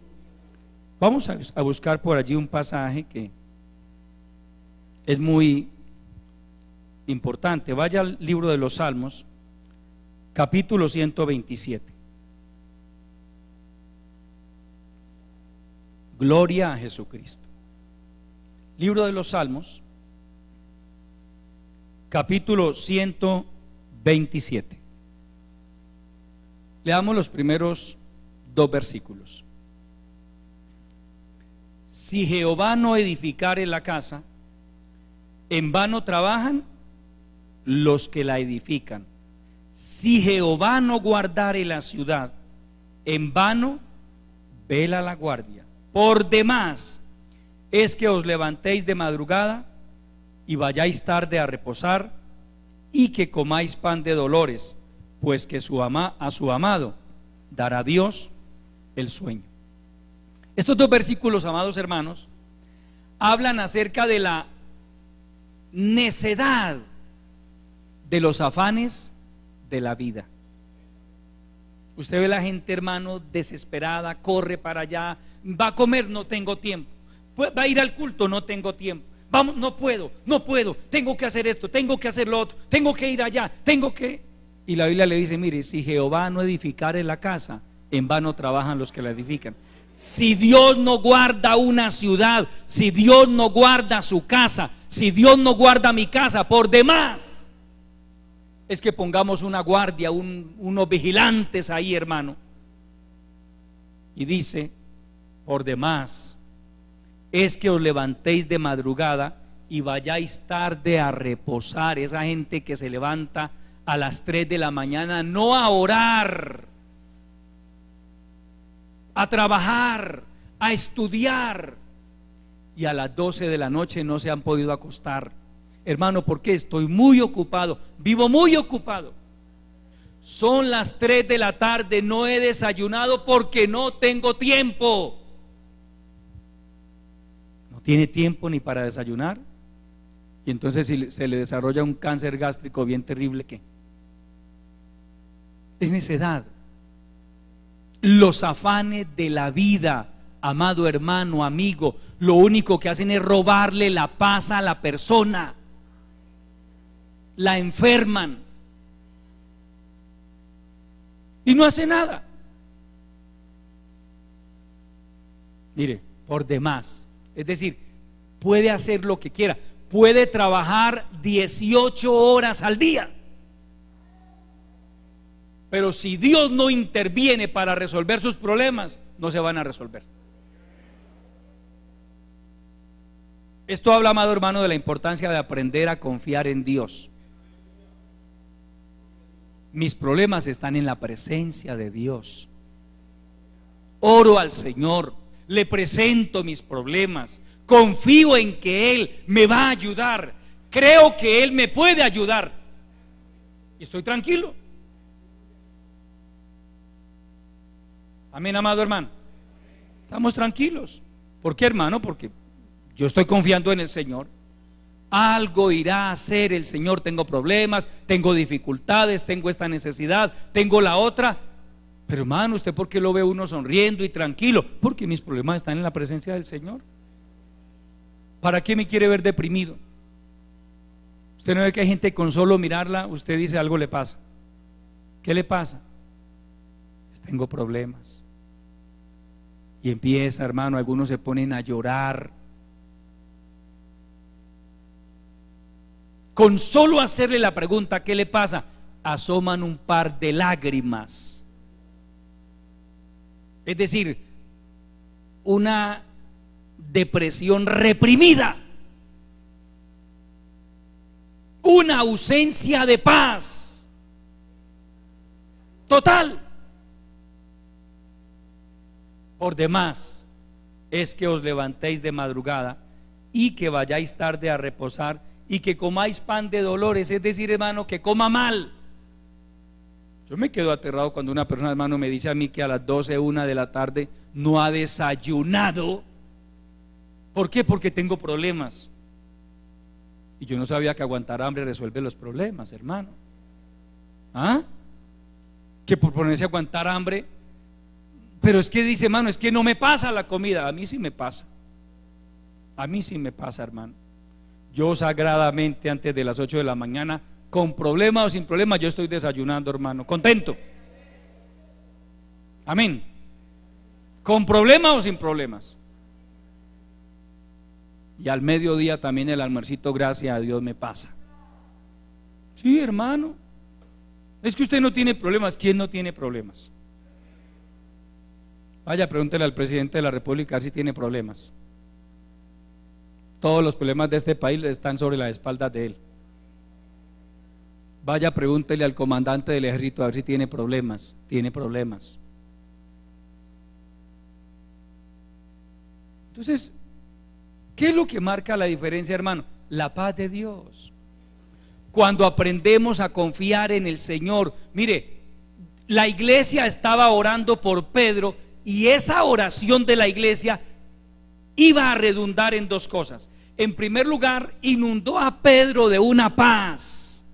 Vamos a buscar por allí un pasaje que es muy importante. Vaya al libro de los Salmos, capítulo 127. Gloria a Jesucristo. Libro de los Salmos, capítulo 127. Leamos los primeros 2 versículos. Si Jehová no edificare la casa, en vano trabajan los que la edifican. Si Jehová no guardare la ciudad, en vano vela la guardia. Por demás es que os levantéis de madrugada y vayáis tarde a reposar, y que comáis pan de dolores, pues que a su amado dará Dios el sueño. Estos 2 versículos, amados hermanos, hablan acerca de la necedad de los afanes de la vida. Usted ve la gente, hermano, desesperada, corre para allá, va a comer, no tengo tiempo, va a ir al culto, no tengo tiempo, vamos, no puedo, tengo que hacer esto, tengo que hacer lo otro, tengo que ir allá, y la Biblia le dice, mire, si Jehová no edificare la casa, en vano trabajan los que la edifican. Si Dios no guarda una ciudad, si Dios no guarda su casa, si Dios no guarda mi casa, por demás es que pongamos una guardia, unos vigilantes ahí, hermano. Y dice, por demás es que os levantéis de madrugada y vayáis tarde a reposar. Esa gente que se levanta a las 3 de la mañana, no a orar, a trabajar, a estudiar, y a las 12 de la noche no se han podido acostar. Hermano, ¿por qué? Estoy muy ocupado, vivo muy ocupado. Son las 3 de la tarde, no he desayunado porque no tengo tiempo. No tiene tiempo ni para desayunar. Y entonces si se le desarrolla un cáncer gástrico bien terrible, ¿qué? Es necedad. Los afanes de la vida, amado hermano, amigo, lo único que hacen es robarle la paz a la persona. la enferman y no hace nada. Mire, por demás, es decir, puede hacer lo que quiera, puede trabajar 18 horas al día, pero si Dios no interviene para resolver sus problemas, no se van a resolver. Esto habla, amado hermano, de la importancia de aprender a confiar en Dios. Mis problemas están en la presencia de Dios. Oro al Señor, le presento mis problemas, confío en que Él me va a ayudar, creo que Él me puede ayudar y estoy tranquilo. Amén, amado hermano. Estamos tranquilos. ¿Por qué, hermano? Porque yo estoy confiando en el Señor. Algo irá a hacer el Señor. Tengo problemas, tengo dificultades, tengo esta necesidad, tengo la otra. Pero hermano, ¿usted por qué lo ve uno sonriendo y tranquilo? Porque mis problemas están en la presencia del Señor. ¿Para qué me quiere ver deprimido? Usted no ve que hay gente con solo mirarla, usted dice algo le pasa. ¿Qué le pasa? Tengo problemas. Y empieza, hermano, algunos se ponen a llorar. Con solo hacerle la pregunta, ¿qué le pasa? Asoman un par de lágrimas. Es decir, una depresión reprimida, una ausencia de paz total. Por demás es que os levantéis de madrugada y que vayáis tarde a reposar y que comáis pan de dolores, es decir, hermano, que coma mal. Yo me quedo aterrado cuando una persona, hermano, me dice a mí que a las 12, 1 de la tarde no ha desayunado. ¿Por qué? Porque tengo problemas. Y yo no sabía que aguantar hambre resuelve los problemas, hermano. ¿Ah? Que por ponerse a aguantar hambre. Pero es que dice, hermano, es que no me pasa la comida. A mí sí me pasa. A mí sí me pasa, hermano. Yo sagradamente antes de las 8 de la mañana, con problema o sin problema, yo estoy desayunando, hermano, contento. Amén. Con problema o sin problemas. Y al mediodía también el almuercito, gracias a Dios, me pasa. Sí, hermano. Es que usted no tiene problemas. ¿Quién no tiene problemas? Vaya, pregúntele al presidente de la República a ver si tiene problemas. Todos los problemas de este país están sobre las espaldas de él. Vaya, pregúntele al comandante del ejército a ver si tiene problemas. Tiene problemas. Entonces, ¿qué es lo que marca la diferencia, hermano? La paz de Dios. Cuando aprendemos a confiar en el Señor. Mire, la iglesia estaba orando por Pedro y esa oración de la iglesia iba a redundar en dos cosas. En primer lugar, inundó a Pedro de una paz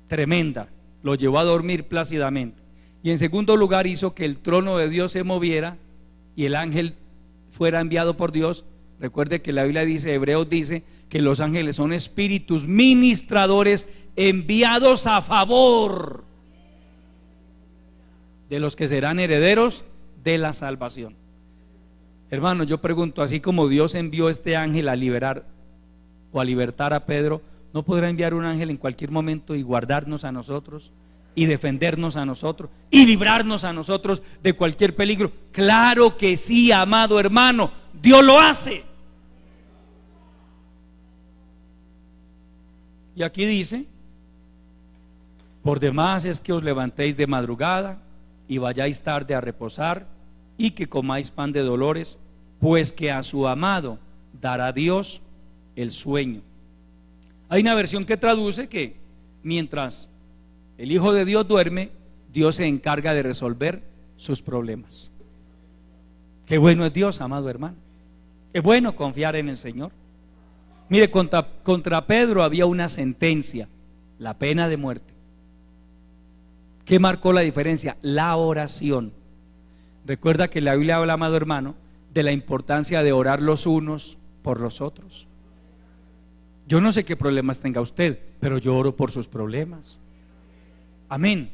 tremenda, lo llevó a dormir plácidamente. Y en segundo lugar, hizo que el trono de Dios se moviera y el ángel fuera enviado por Dios. Recuerde que la Biblia dice, Hebreos dice que los ángeles son espíritus ministradores enviados a favor de los que serán herederos de la salvación. Hermano, yo pregunto, así como Dios envió este ángel a liberar o a libertar a Pedro, ¿no podrá enviar un ángel en cualquier momento y guardarnos a nosotros y defendernos a nosotros y librarnos a nosotros de cualquier peligro? Claro que sí, amado hermano, Dios lo hace. Y aquí dice, por demás es que os levantéis de madrugada y vayáis tarde a reposar y que comáis pan de dolores, pues que a su amado dará Dios el sueño. Hay una versión que traduce que mientras el Hijo de Dios duerme, Dios se encarga de resolver sus problemas. Qué bueno es Dios, amado hermano. Qué bueno confiar en el Señor. Mire, contra Pedro había una sentencia, la pena de muerte. ¿Qué marcó la diferencia? La oración. Recuerda que la Biblia habla, amado hermano, de la importancia de orar los unos por los otros. Yo no sé qué problemas tenga usted, pero yo oro por sus problemas. Amén.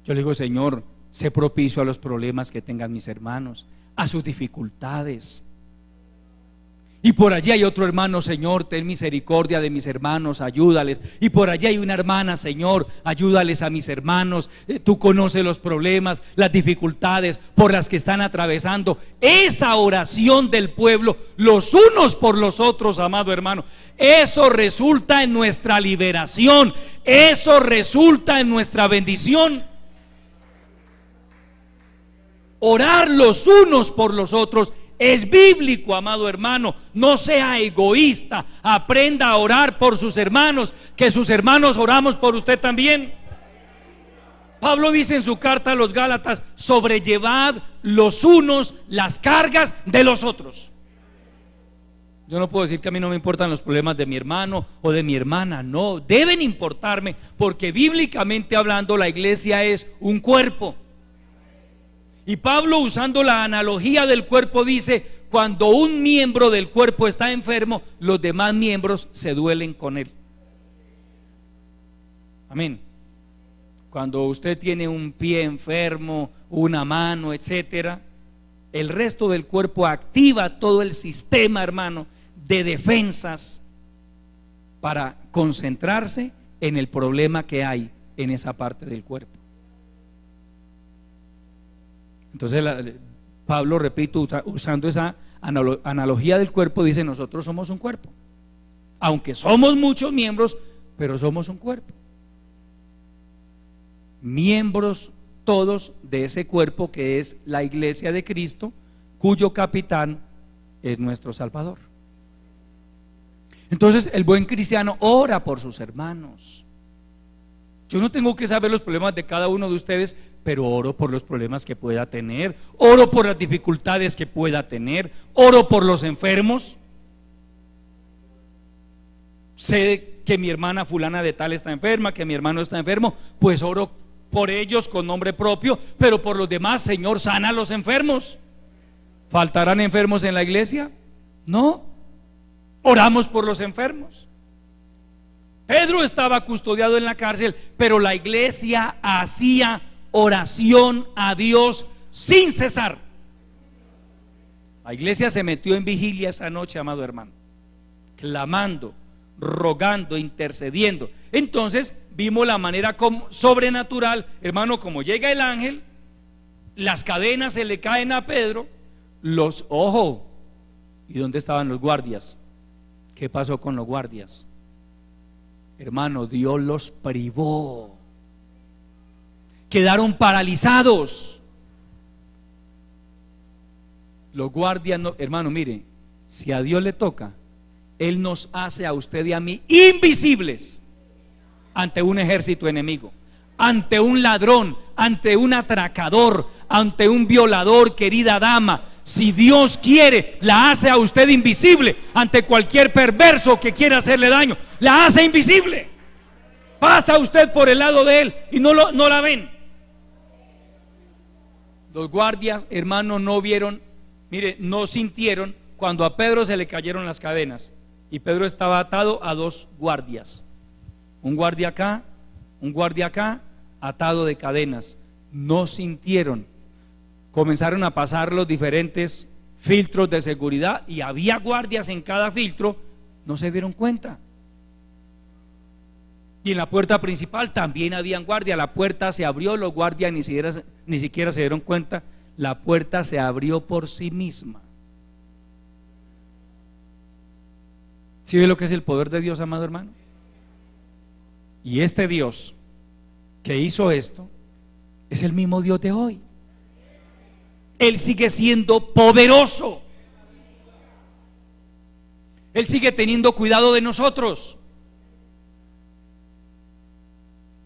Yo le digo, Señor, sé propicio a los problemas que tengan mis hermanos, a sus dificultades. Y por allí hay otro hermano, Señor, ten misericordia de mis hermanos, ayúdales. Y por allí hay una hermana, Señor, ayúdales a mis hermanos. Tú conoces los problemas, las dificultades por las que están atravesando. Esa oración del pueblo, los unos por los otros, amado hermano, eso resulta en nuestra liberación, eso resulta en nuestra bendición. Orar los unos por los otros es bíblico, amado hermano. No sea egoísta, aprenda a orar por sus hermanos, que sus hermanos oramos por usted también. Pablo dice en su carta a los Gálatas: sobrellevad los unos las cargas de los otros. Yo no puedo decir que a mí no me importan los problemas de mi hermano o de mi hermana, no, deben importarme, porque bíblicamente hablando la iglesia es un cuerpo. Y Pablo, usando la analogía del cuerpo, dice: cuando un miembro del cuerpo está enfermo, los demás miembros se duelen con él. Amén. Cuando usted tiene un pie enfermo, una mano, etcétera, el resto del cuerpo activa todo el sistema, hermano, de defensas para concentrarse en el problema que hay en esa parte del cuerpo. Entonces Pablo, repito, usando esa analogía del cuerpo, dice: nosotros somos un cuerpo, aunque somos muchos miembros, pero somos un cuerpo, miembros todos de ese cuerpo que es la iglesia de Cristo, cuyo capitán es nuestro Salvador. Entonces el buen cristiano ora por sus hermanos. Yo no tengo que saber los problemas de cada uno de ustedes, pero oro por los problemas que pueda tener, oro por las dificultades que pueda tener, oro por los enfermos. Sé que mi hermana fulana de tal está enferma, que mi hermano está enfermo, pues oro por ellos con nombre propio, pero por los demás: Señor, sana a los enfermos. ¿Faltarán enfermos en la iglesia? No, oramos por los enfermos. Pedro estaba custodiado en la cárcel, pero la iglesia hacía oración a Dios sin cesar. La iglesia se metió en vigilia esa noche, amado hermano, clamando, rogando, intercediendo. Entonces vimos la manera como sobrenatural, hermano, como llega el ángel, las cadenas se le caen a Pedro, ojo, ¿y dónde estaban los guardias? ¿Qué pasó con los guardias? Hermano, Dios los privó, quedaron paralizados. Los guardias no, hermano, mire, si a Dios le toca, Él nos hace a usted y a mí invisibles ante un ejército enemigo, ante un ladrón, ante un atracador, ante un violador, querida dama. Si Dios quiere, la hace a usted invisible ante cualquier perverso que quiera hacerle daño. La hace invisible. Pasa usted por el lado de él y no la ven. Los guardias, hermano, no vieron, mire, no sintieron cuando a Pedro se le cayeron las cadenas. Y Pedro estaba atado a dos guardias. Un guardia acá, atado de cadenas. No sintieron. Comenzaron a pasar los diferentes filtros de seguridad y había guardias en cada filtro, no se dieron cuenta. Y en la puerta principal también habían guardias, la puerta se abrió, los guardias ni siquiera se dieron cuenta, la puerta se abrió por sí misma. ¿Sí ve lo que es el poder de Dios, amado hermano? Y este Dios que hizo esto es el mismo Dios de hoy. Él sigue siendo poderoso. Él sigue teniendo cuidado de nosotros.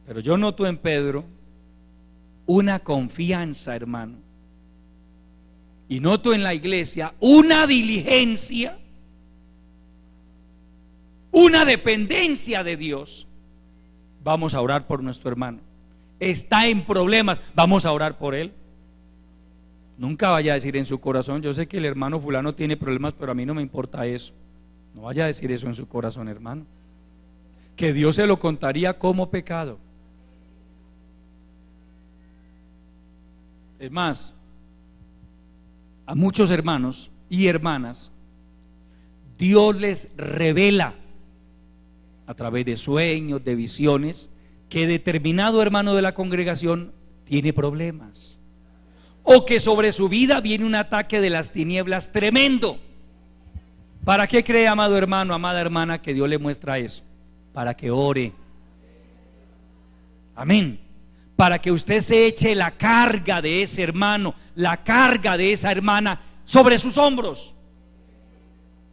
Pero yo noto en Pedro una confianza, hermano, y noto en la iglesia una diligencia, una dependencia de Dios. Vamos a orar por nuestro hermano. Está en problemas, vamos a orar por él. Nunca vaya a decir en su corazón: yo sé que el hermano fulano tiene problemas, pero a mí no me importa eso. No vaya a decir eso en su corazón, hermano, que Dios se lo contaría como pecado. Es más, a muchos hermanos y hermanas Dios les revela a través de sueños, de visiones, que determinado hermano de la congregación tiene problemas, o que sobre su vida viene un ataque de las tinieblas tremendo. ¿Para qué cree, amado hermano, amada hermana, que Dios le muestra eso? Para que ore. Amén. Para que usted se eche la carga de ese hermano, la carga de esa hermana sobre sus hombros.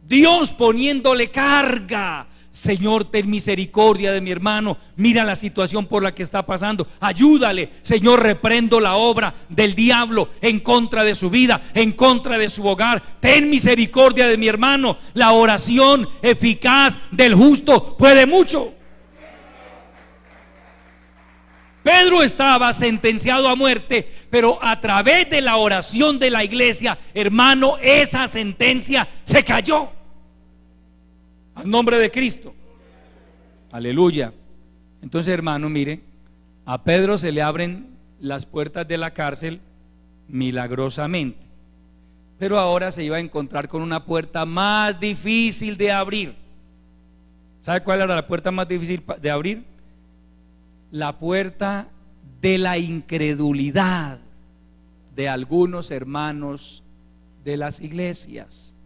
Dios poniéndole carga. Señor, ten misericordia de mi hermano, mira la situación por la que está pasando, ayúdale. Señor, reprendo la obra del diablo en contra de su vida, en contra de su hogar. Ten misericordia de mi hermano. La oración eficaz del justo puede mucho. Pedro estaba sentenciado a muerte, pero a través de la oración de la iglesia, hermano, esa sentencia se cayó. Al nombre de Cristo. Aleluya. Entonces, hermano, mire, a Pedro se le abren las puertas de la cárcel milagrosamente, pero ahora se iba a encontrar con una puerta más difícil de abrir. ¿Sabe cuál era la puerta más difícil de abrir? La puerta de la incredulidad de algunos hermanos de las iglesias.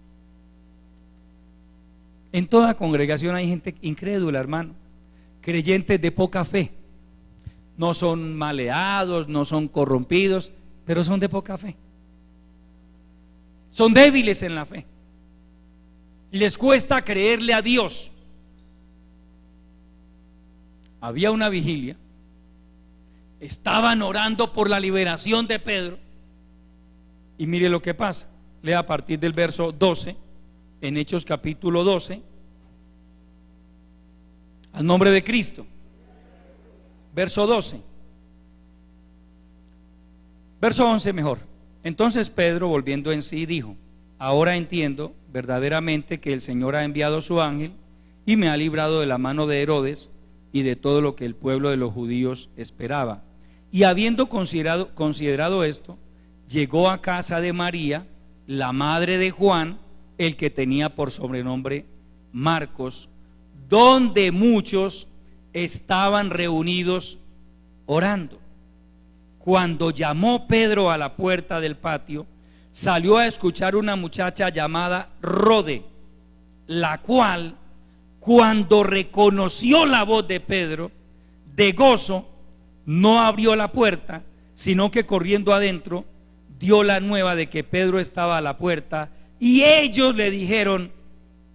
En toda congregación hay gente incrédula, hermano, creyentes de poca fe. No son maleados, no son corrompidos, pero son de poca fe. Son débiles en la fe. Les cuesta creerle a Dios. Había una vigilia, estaban orando por la liberación de Pedro, y mire lo que pasa. Lea a partir del verso 12 en Hechos capítulo 12, al nombre de Cristo. Verso 12, verso 11 mejor. Entonces Pedro, volviendo en sí, dijo: ahora entiendo verdaderamente que el Señor ha enviado su ángel y me ha librado de la mano de Herodes y de todo lo que el pueblo de los judíos esperaba. Y habiendo considerado esto, llegó a casa de María, la madre de Juan, el que tenía por sobrenombre Marcos, donde muchos estaban reunidos orando. Cuando llamó Pedro a la puerta del patio, salió a escuchar una muchacha llamada Rode, la cual, cuando reconoció la voz de Pedro, de gozo, no abrió la puerta, sino que corriendo adentro dio la nueva de que Pedro estaba a la puerta, y ellos le dijeron: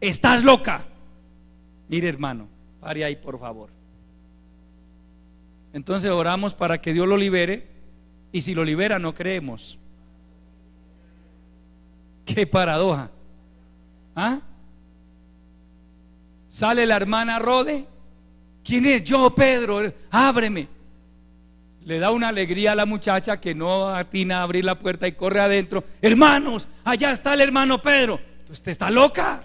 estás loca. Mire, hermano, pare ahí por favor. Entonces oramos para que Dios lo libere, y si lo libera no creemos. Qué paradoja. ¿Ah? Sale la hermana Rode. ¿Quién es? Yo, Pedro, ábreme. Le da una alegría a la muchacha que no atina a abrir la puerta y corre adentro. Hermanos, allá está el hermano Pedro. Usted está loca.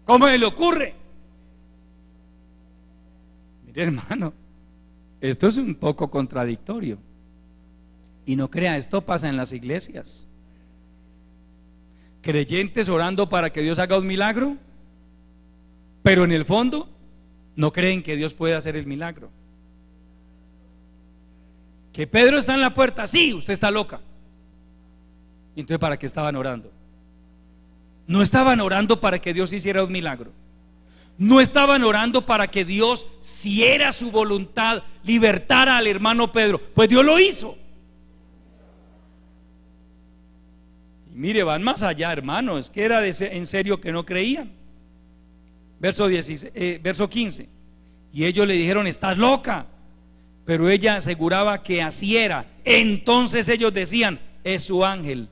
¿Cómo se le ocurre? Mire, hermano, esto es un poco contradictorio. Y no crea, esto pasa en las iglesias. Creyentes orando para que Dios haga un milagro, pero en el fondo no creen que Dios puede hacer el milagro. Que Pedro está en la puerta, sí, usted está loca. Entonces, ¿para qué estaban orando? No estaban orando para que Dios hiciera un milagro. No estaban orando para que Dios, si era su voluntad, libertara al hermano Pedro. Pues Dios lo hizo. Y mire, van más allá, hermanos, que era en serio que no creían. Verso 15. Y ellos le dijeron: estás loca. Pero ella aseguraba que así era. Entonces ellos decían: es su ángel.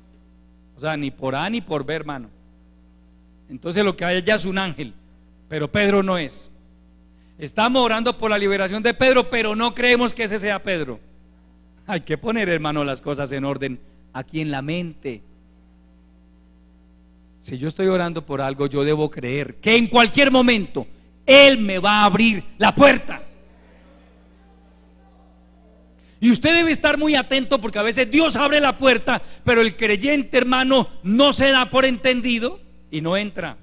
O sea, ni por A ni por B, hermano. Entonces lo que hay allá es un ángel, pero Pedro no es. Estamos orando por la liberación de Pedro, pero no creemos que ese sea Pedro. Hay que poner, hermano, las cosas en orden aquí en la mente. Si yo estoy orando por algo, yo debo creer que en cualquier momento Él me va a abrir la puerta. Y usted debe estar muy atento, porque a veces Dios abre la puerta, pero el creyente, hermano, no se da por entendido y no entra.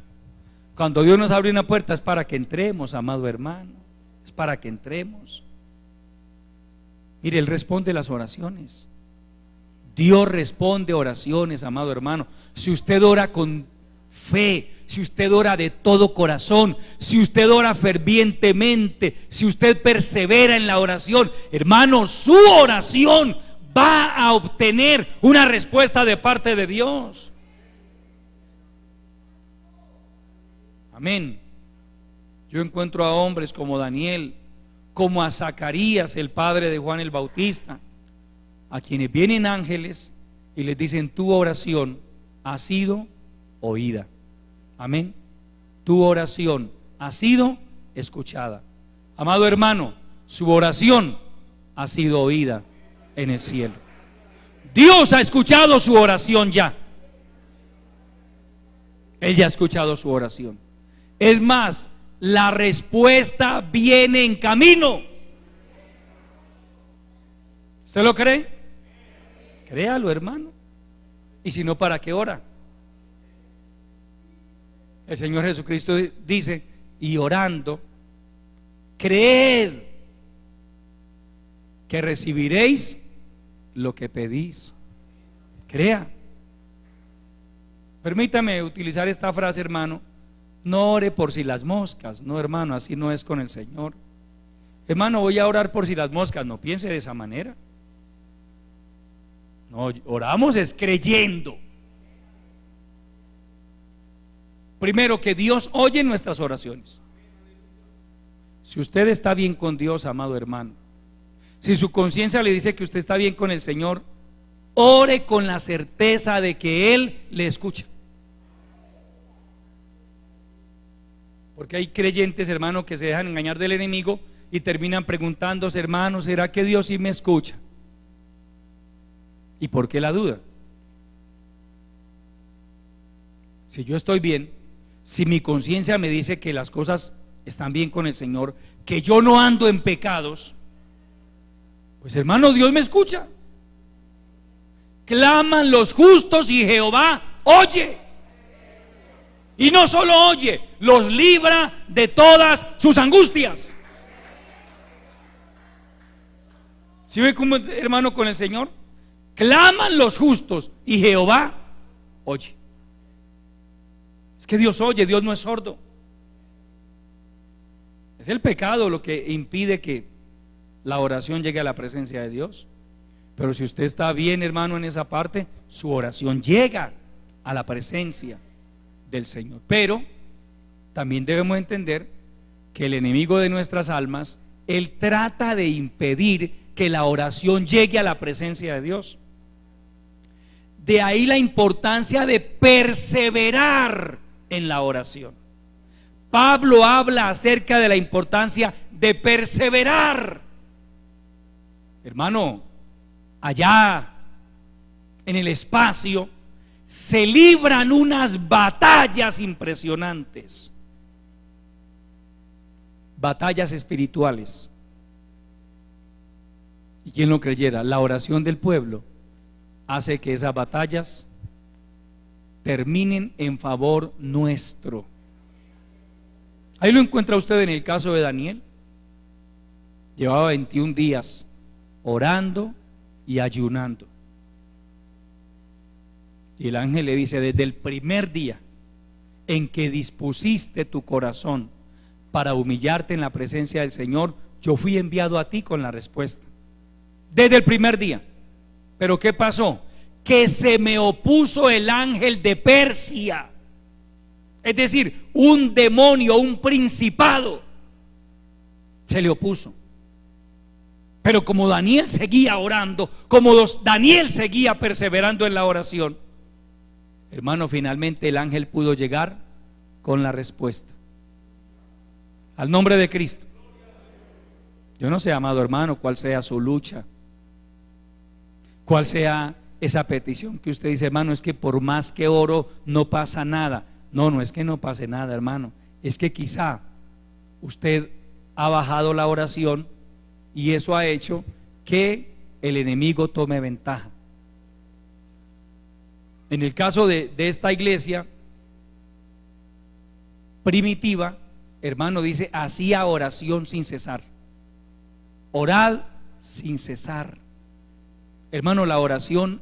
Cuando Dios nos abre una puerta es para que entremos, amado hermano, es para que entremos. Mire, Él responde las oraciones. Dios responde oraciones, amado hermano. Si usted ora con fe, si usted ora de todo corazón, si usted ora fervientemente, si usted persevera en la oración, hermano, su oración va a obtener una respuesta de parte de Dios. Amén. Yo encuentro a hombres como Daniel, como a Zacarías, el padre de Juan el Bautista, a quienes vienen ángeles y les dicen: tu oración ha sido oída. Amén. Tu oración ha sido escuchada. Amado hermano, su oración ha sido oída en el cielo. Dios ha escuchado su oración ya. Él ya ha escuchado su oración. Es más, la respuesta viene en camino. ¿Usted lo cree? Créalo, hermano. Y si no, ¿para qué ora? El Señor Jesucristo dice: y orando, creed que recibiréis lo que pedís. Crea. Permítame utilizar esta frase, hermano: no ore por si las moscas. No, hermano, así no es con el Señor. Hermano, voy a orar por si las moscas. No piense de esa manera. No, oramos es creyendo. Primero, que Dios oye nuestras oraciones. Si usted está bien con Dios, amado hermano, si su conciencia le dice que usted está bien con el Señor, ore con la certeza de que Él le escucha. Porque hay creyentes, hermano, que se dejan engañar del enemigo y terminan preguntándose: hermano, ¿será que Dios sí me escucha? ¿Y por qué la duda? Si yo estoy bien, si mi conciencia me dice que las cosas están bien con el Señor, que yo no ando en pecados, pues hermano, Dios me escucha. Claman los justos y Jehová oye. Y no solo oye, los libra de todas sus angustias. ¿Sí ve cómo, hermano, con el Señor? Claman los justos y Jehová oye. Es que Dios oye, Dios no es sordo. Es el pecado lo que impide que la oración llegue a la presencia de Dios. Pero si usted está bien, hermano, en esa parte, su oración llega a la presencia del Señor. Pero también debemos entender que el enemigo de nuestras almas, él trata de impedir que la oración llegue a la presencia de Dios. De ahí la importancia de perseverar en la oración. Pablo habla acerca de la importancia de perseverar. Hermano, allá en el espacio se libran unas batallas impresionantes, batallas espirituales. Y quien lo creyera, la oración del pueblo hace que esas batallas terminen en favor nuestro. Ahí lo encuentra usted en el caso de Daniel. Llevaba 21 días orando y ayunando. Y el ángel le dice: desde el primer día en que dispusiste tu corazón para humillarte en la presencia del Señor, yo fui enviado a ti con la respuesta. Desde el primer día. Pero ¿qué pasó? Que se me opuso el ángel de Persia. Es decir, un demonio, un principado se le opuso. Pero como Daniel seguía orando, como Daniel seguía perseverando en la oración, hermano, finalmente el ángel pudo llegar con la respuesta. Al nombre de Cristo. Yo no sé, amado hermano, cuál sea su lucha, cuál sea esa petición que usted dice, hermano, es que por más que oro no pasa nada. No, no es que no pase nada, hermano, es que quizá usted ha bajado la oración y eso ha hecho que el enemigo tome ventaja. En el caso de esta iglesia primitiva, hermano, dice, hacía oración sin cesar. Orad sin cesar. Hermano, la oración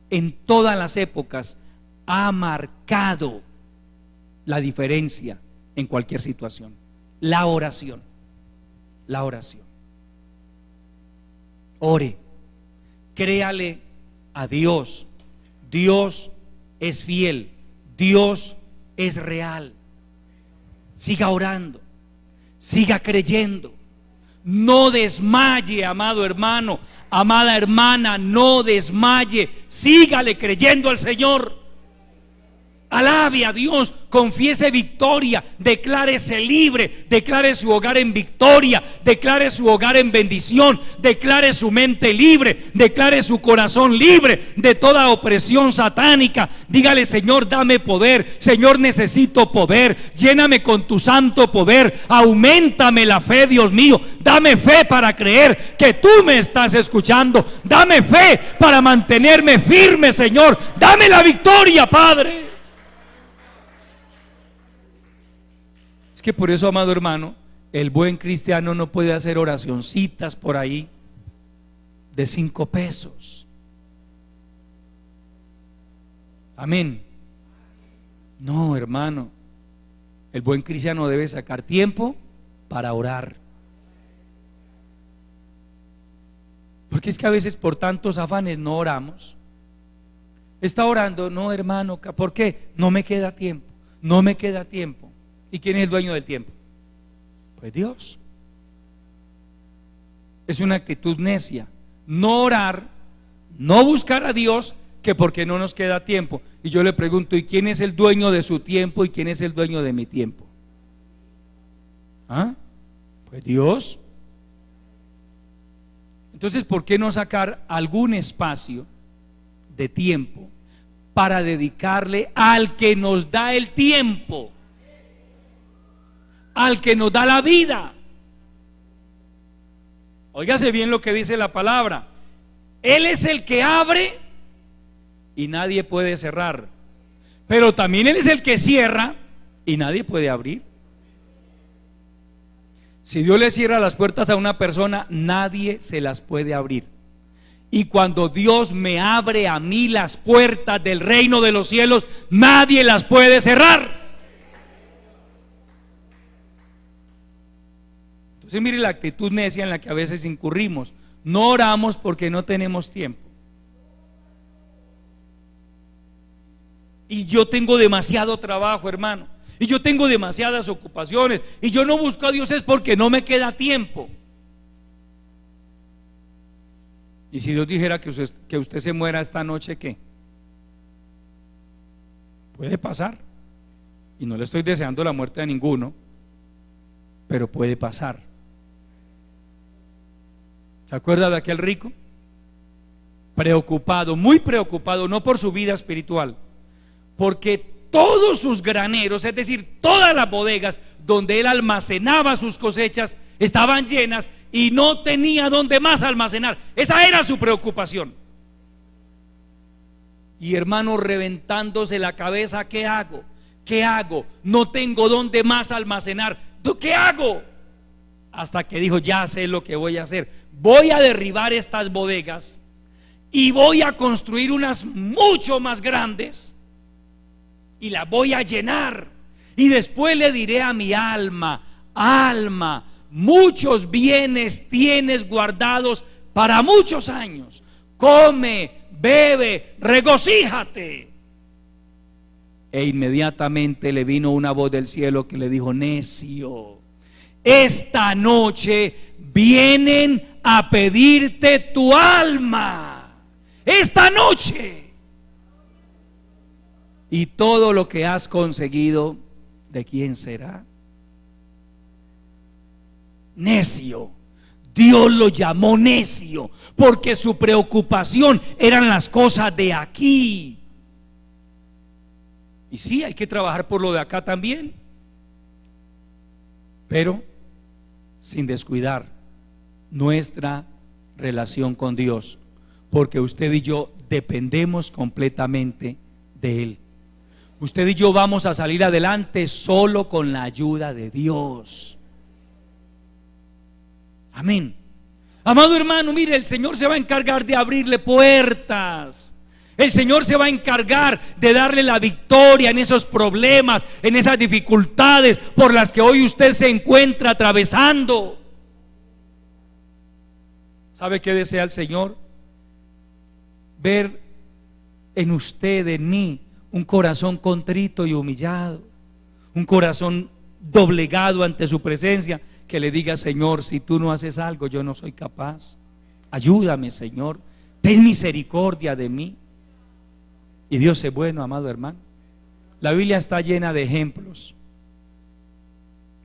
en todas las épocas ha marcado la diferencia en cualquier situación. La oración. La oración. Ore. Créale a Dios. Dios es fiel. Dios es real. Siga orando. Siga creyendo. No desmaye, amado hermano, amada hermana, no desmaye. Sígale creyendo al Señor. Alabe a Dios, confiese victoria, declárese libre, declare su hogar en victoria, declare su hogar en bendición, declare su mente libre, declare su corazón libre de toda opresión satánica. Dígale, Señor, dame poder, Señor, necesito poder, lléname con tu santo poder, auméntame la fe, Dios mío, dame fe para creer que tú me estás escuchando, dame fe para mantenerme firme, Señor, dame la victoria, Padre. Es que por eso, amado hermano, el buen cristiano no puede hacer oracioncitas por ahí de 5 pesos. Amén. No, hermano, el buen cristiano debe sacar tiempo para orar. Porque es que a veces por tantos afanes no oramos. Está orando, no, hermano, ¿por qué? No me queda tiempo, no me queda tiempo. ¿Y quién es el dueño del tiempo? Pues Dios. Es una actitud necia. No orar, no buscar a Dios, que porque no nos queda tiempo. Y yo le pregunto, ¿y quién es el dueño de su tiempo y quién es el dueño de mi tiempo? ¿Ah? Pues Dios. Entonces, ¿por qué no sacar algún espacio de tiempo para dedicarle al que nos da el tiempo? Al que nos da la vida. Óigase bien lo que dice la palabra. Él es el que abre y nadie puede cerrar, pero también Él es el que cierra y nadie puede abrir. Si Dios le cierra las puertas a una persona, nadie se las puede abrir. Y cuando Dios me abre a mí las puertas del reino de los cielos, nadie las puede cerrar. Entonces mire la actitud necia en la que a veces incurrimos. No oramos porque no tenemos tiempo. Y yo tengo demasiado trabajo, hermano, y yo tengo demasiadas ocupaciones, y yo no busco a Dios es porque no me queda tiempo. Y si Dios dijera que usted se muera esta noche, ¿qué? Puede pasar. Y no le estoy deseando la muerte a ninguno, pero puede pasar. ¿Se acuerda de aquel rico? Preocupado, muy preocupado, no por su vida espiritual, porque todos sus graneros, es decir, todas las bodegas donde él almacenaba sus cosechas, estaban llenas y no tenía donde más almacenar. Esa era su preocupación. Y hermano, reventándose la cabeza, ¿qué hago? ¿Qué hago? No tengo donde más almacenar. ¿Qué hago? Hasta que dijo, ya sé lo que voy a hacer. Voy a derribar estas bodegas y voy a construir unas mucho más grandes y las voy a llenar. Y después le diré a mi alma, alma, muchos bienes tienes guardados para muchos años. Come, bebe, regocíjate. E inmediatamente le vino una voz del cielo que le dijo, necio, esta noche vienen a pedirte tu alma. Esta noche. Y todo lo que has conseguido, ¿de quién será? Necio. Dios lo llamó necio porque su preocupación eran las cosas de aquí. Y sí, hay que trabajar por lo de acá también, pero sin descuidar nuestra relación con Dios, porque usted y yo dependemos completamente de Él. Usted y yo vamos a salir adelante solo con la ayuda de Dios. Amén. Amado hermano, mire, el Señor se va a encargar de abrirle puertas. El Señor se va a encargar de darle la victoria en esos problemas, en esas dificultades por las que hoy usted se encuentra atravesando. ¿Sabe qué desea el Señor? Ver en usted, en mí, un corazón contrito y humillado, un corazón doblegado ante su presencia, que le diga: Señor, si tú no haces algo, yo no soy capaz. Ayúdame, Señor, ten misericordia de mí. Y Dios es bueno, amado hermano. La Biblia está llena de ejemplos,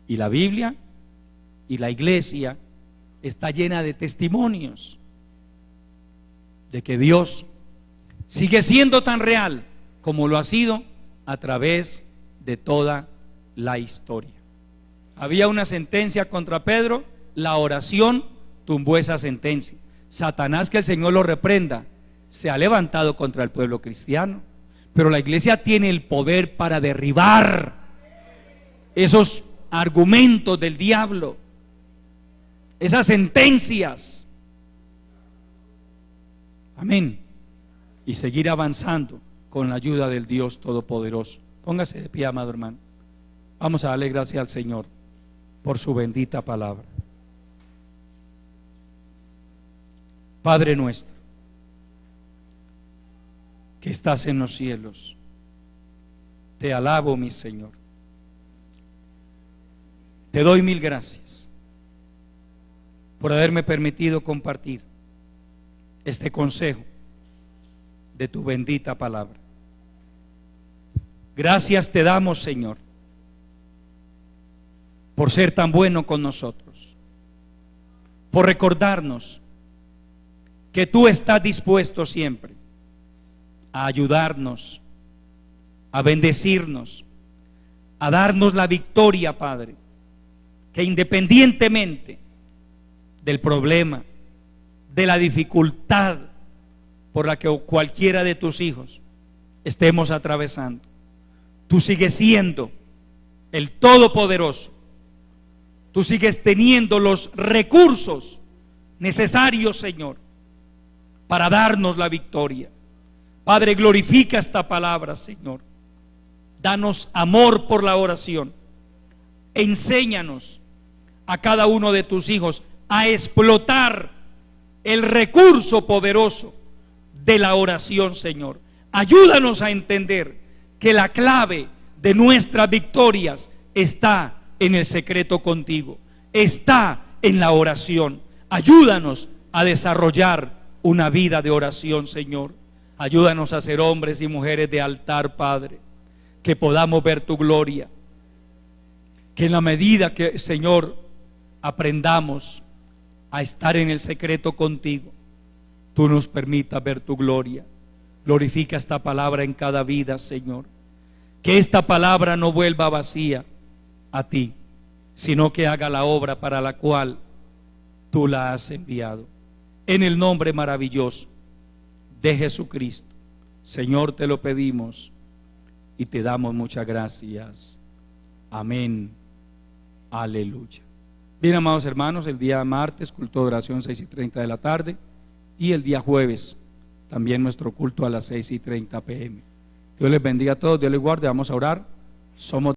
y la Biblia y la iglesia está llena de testimonios de que Dios sigue siendo tan real como lo ha sido a través de toda la historia. Había una sentencia contra Pedro, la oración tumbó esa sentencia. Satanás, que el Señor lo reprenda, se ha levantado contra el pueblo cristiano, pero la iglesia tiene el poder para derribar esos argumentos del diablo, esas sentencias. Amén. Y seguir avanzando con la ayuda del Dios Todopoderoso. Póngase de pie, amado hermano. Vamos a darle gracias al Señor por su bendita palabra. Padre nuestro, que estás en los cielos, te alabo, mi Señor. Te doy mil gracias por haberme permitido compartir este consejo de tu bendita palabra. Gracias te damos, Señor, por ser tan bueno con nosotros, por recordarnos que tú estás dispuesto siempre a ayudarnos, a bendecirnos, a darnos la victoria, Padre, que independientemente del problema, de la dificultad por la que cualquiera de tus hijos estemos atravesando, tú sigues siendo el Todopoderoso. Tú sigues teniendo los recursos necesarios, Señor, para darnos la victoria. Padre, glorifica esta palabra, Señor. Danos amor por la oración. Enséñanos a cada uno de tus hijos a explotar el recurso poderoso de la oración, Señor. Ayúdanos a entender que la clave de nuestras victorias está en el secreto contigo, está en la oración. Ayúdanos a desarrollar una vida de oración, Señor. Ayúdanos a ser hombres y mujeres de altar, Padre, que podamos ver tu gloria, que en la medida que, Señor, aprendamos a estar en el secreto contigo, tú nos permitas ver tu gloria. Glorifica esta palabra en cada vida, Señor. Que esta palabra no vuelva vacía a ti, sino que haga la obra para la cual tú la has enviado. En el nombre maravilloso de Jesucristo, Señor, te lo pedimos y te damos muchas gracias. Amén. Aleluya. Bien, amados hermanos, el día martes culto de oración 6:30 de la tarde, y el día jueves también nuestro culto a las 6:30 p.m. Dios les bendiga a todos, Dios les guarde. Vamos a orar. Somos